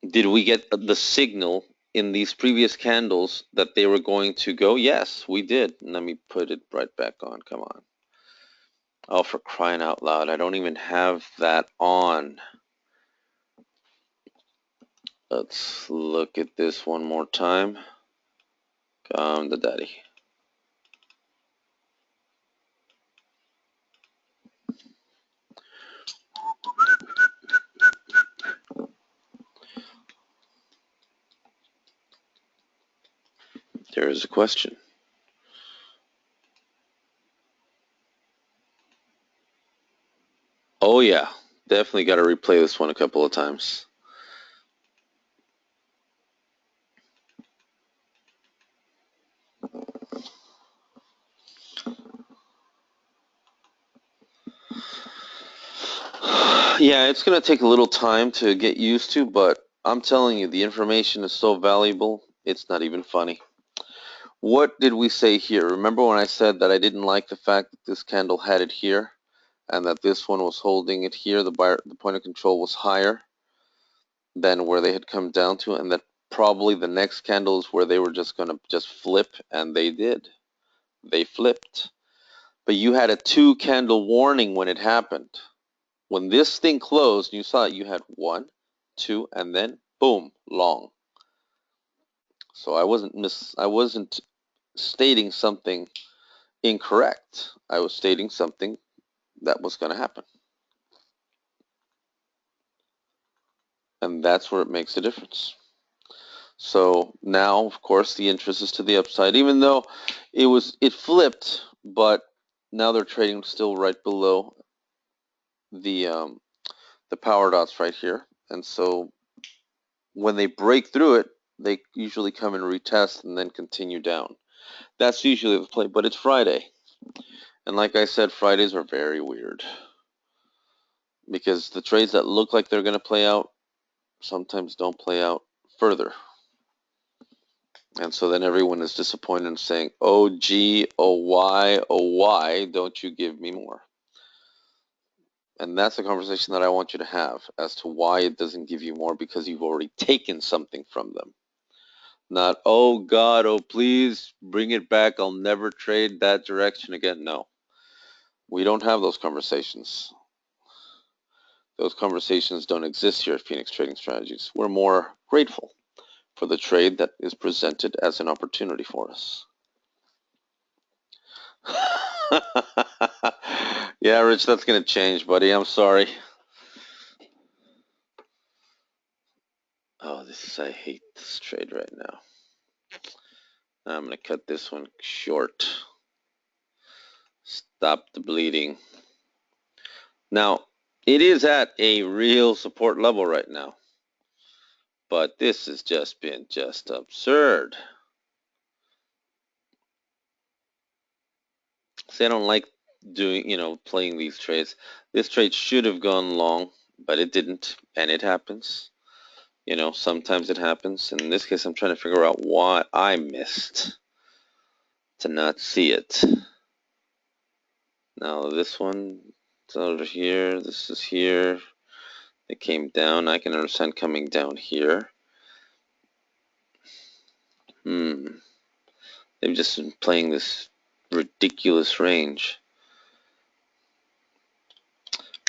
Did we get the signal in these previous candles that they were going to go? Yes, we did. Let me put it right back on. Come on. Oh, for crying out loud. I don't even have that on. Let's look at this one more time. Come to daddy. There is a question. Oh yeah, definitely got to replay this one a couple of times. Yeah, it's going to take a little time to get used to, but I'm telling you, the information is so valuable, it's not even funny. What did we say here? Remember when I said that I didn't like the fact that this candle had it here and that this one was holding it here, the point of control was higher than where they had come down to, and that probably the next candle is where they were just going to just flip, and they did. They flipped. But you had a 2 candle warning when it happened. When this thing closed, you saw it, you had 1, 2, and then boom, long. So I wasn't stating something incorrect. I was stating something that was going to happen. And that's where it makes a difference. So now, of course, the interest is to the upside, even though it flipped, but now they're trading still right below the power dots right here. And so when they break through it, they usually come and retest and then continue down. That's usually the play, but it's Friday. And like I said, Fridays are very weird because the trades that look like they're going to play out sometimes don't play out further. And so then everyone is disappointed and saying, oh, gee, oh, why don't you give me more? And that's the conversation that I want you to have as to why it doesn't give you more, because you've already taken something from them. Not, oh, God, oh, please bring it back. I'll never trade that direction again. No, we don't have those conversations. Those conversations don't exist here at Phoenix Trading Strategies. We're more grateful for the trade that is presented as an opportunity for us. Yeah, Rich, that's going to change, buddy. I'm sorry. Oh, I hate this trade right now. I'm going to cut this one short. Stop the bleeding. Now, it is at a real support level right now, but this has just been just absurd. See, I don't like playing these trades. This trade should have gone long, but it didn't, and it happens. Sometimes it happens. In this case, I'm trying to figure out what I missed to not see it. Now, this one, it's over here. This is here. It came down. I can understand coming down here. They've just been playing this ridiculous range.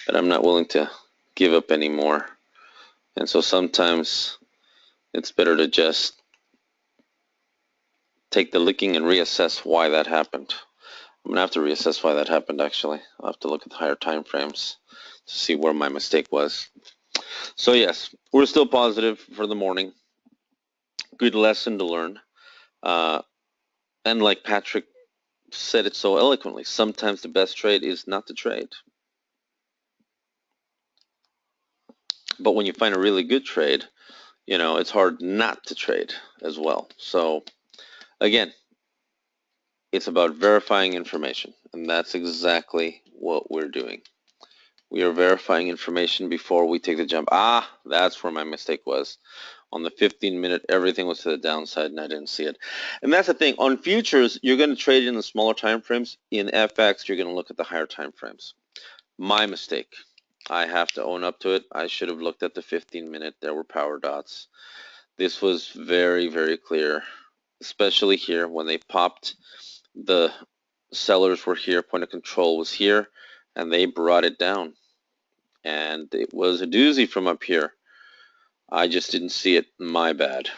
But I'm not willing to give up anymore. And so sometimes it's better to just take the licking and reassess why that happened. I'm going to have to reassess why that happened, actually. I'll have to look at the higher time frames to see where my mistake was. So yes, we're still positive for the morning. Good lesson to learn. And like Patrick said it so eloquently, sometimes the best trade is not to trade. But when you find a really good trade, it's hard not to trade as well. So again, it's about verifying information, and that's exactly what we're doing. We are verifying information before we take the jump. That's where my mistake was. On the 15-minute, everything was to the downside, and I didn't see it. And that's the thing. On futures, you're going to trade in the smaller time frames. In FX, you're going to look at the higher time frames. My mistake. I have to own up to it. I should have looked at the 15-minute. There were power dots. This was very, very clear, especially here when they popped. The sellers were here, point of control was here, and they brought it down. And it was a doozy from up here. I just didn't see it. My bad.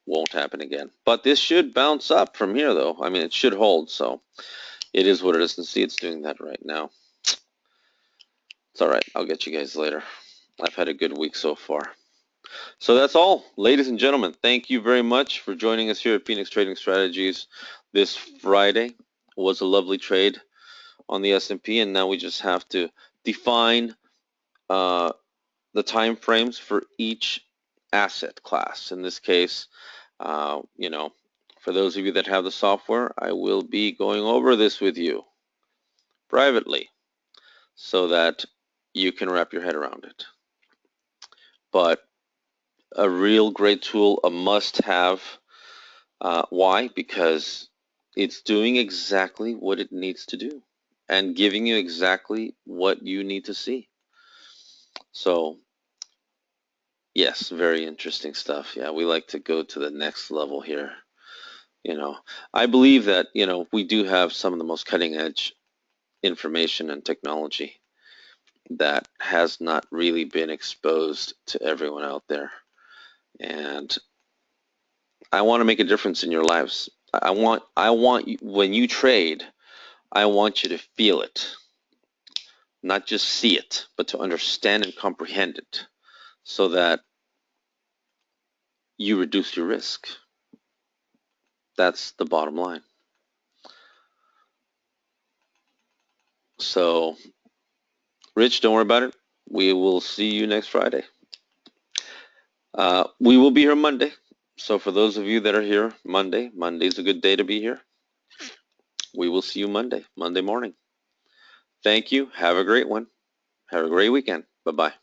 Won't happen again. But this should bounce up from here, though. I mean, it should hold, so it is what it is. And see, it's doing that right now. It's all right. I'll get you guys later. I've had a good week so far. So that's all. Ladies and gentlemen, thank you very much for joining us here at Phoenix Trading Strategies this Friday. It was a lovely trade on the S&P, and now we just have to define the time frames for each asset class. In this case, for those of you that have the software, I will be going over this with you privately so that you can wrap your head around it. But a real great tool, a must-have. Why? Because it's doing exactly what it needs to do and giving you exactly what you need to see. So, yes, very interesting stuff. Yeah, we like to go to the next level here. I believe that, we do have some of the most cutting-edge information and technology that has not really been exposed to everyone out there. And I want to make a difference in your lives. I want you, when you trade, I want you to feel it, not just see it, but to understand and comprehend it so that you reduce your risk. That's the bottom line. So, Rich, don't worry about it. We will see you next Friday. We will be here Monday. So for those of you that are here Monday's a good day to be here. We will see you Monday morning. Thank you. Have a great one. Have a great weekend. Bye-bye.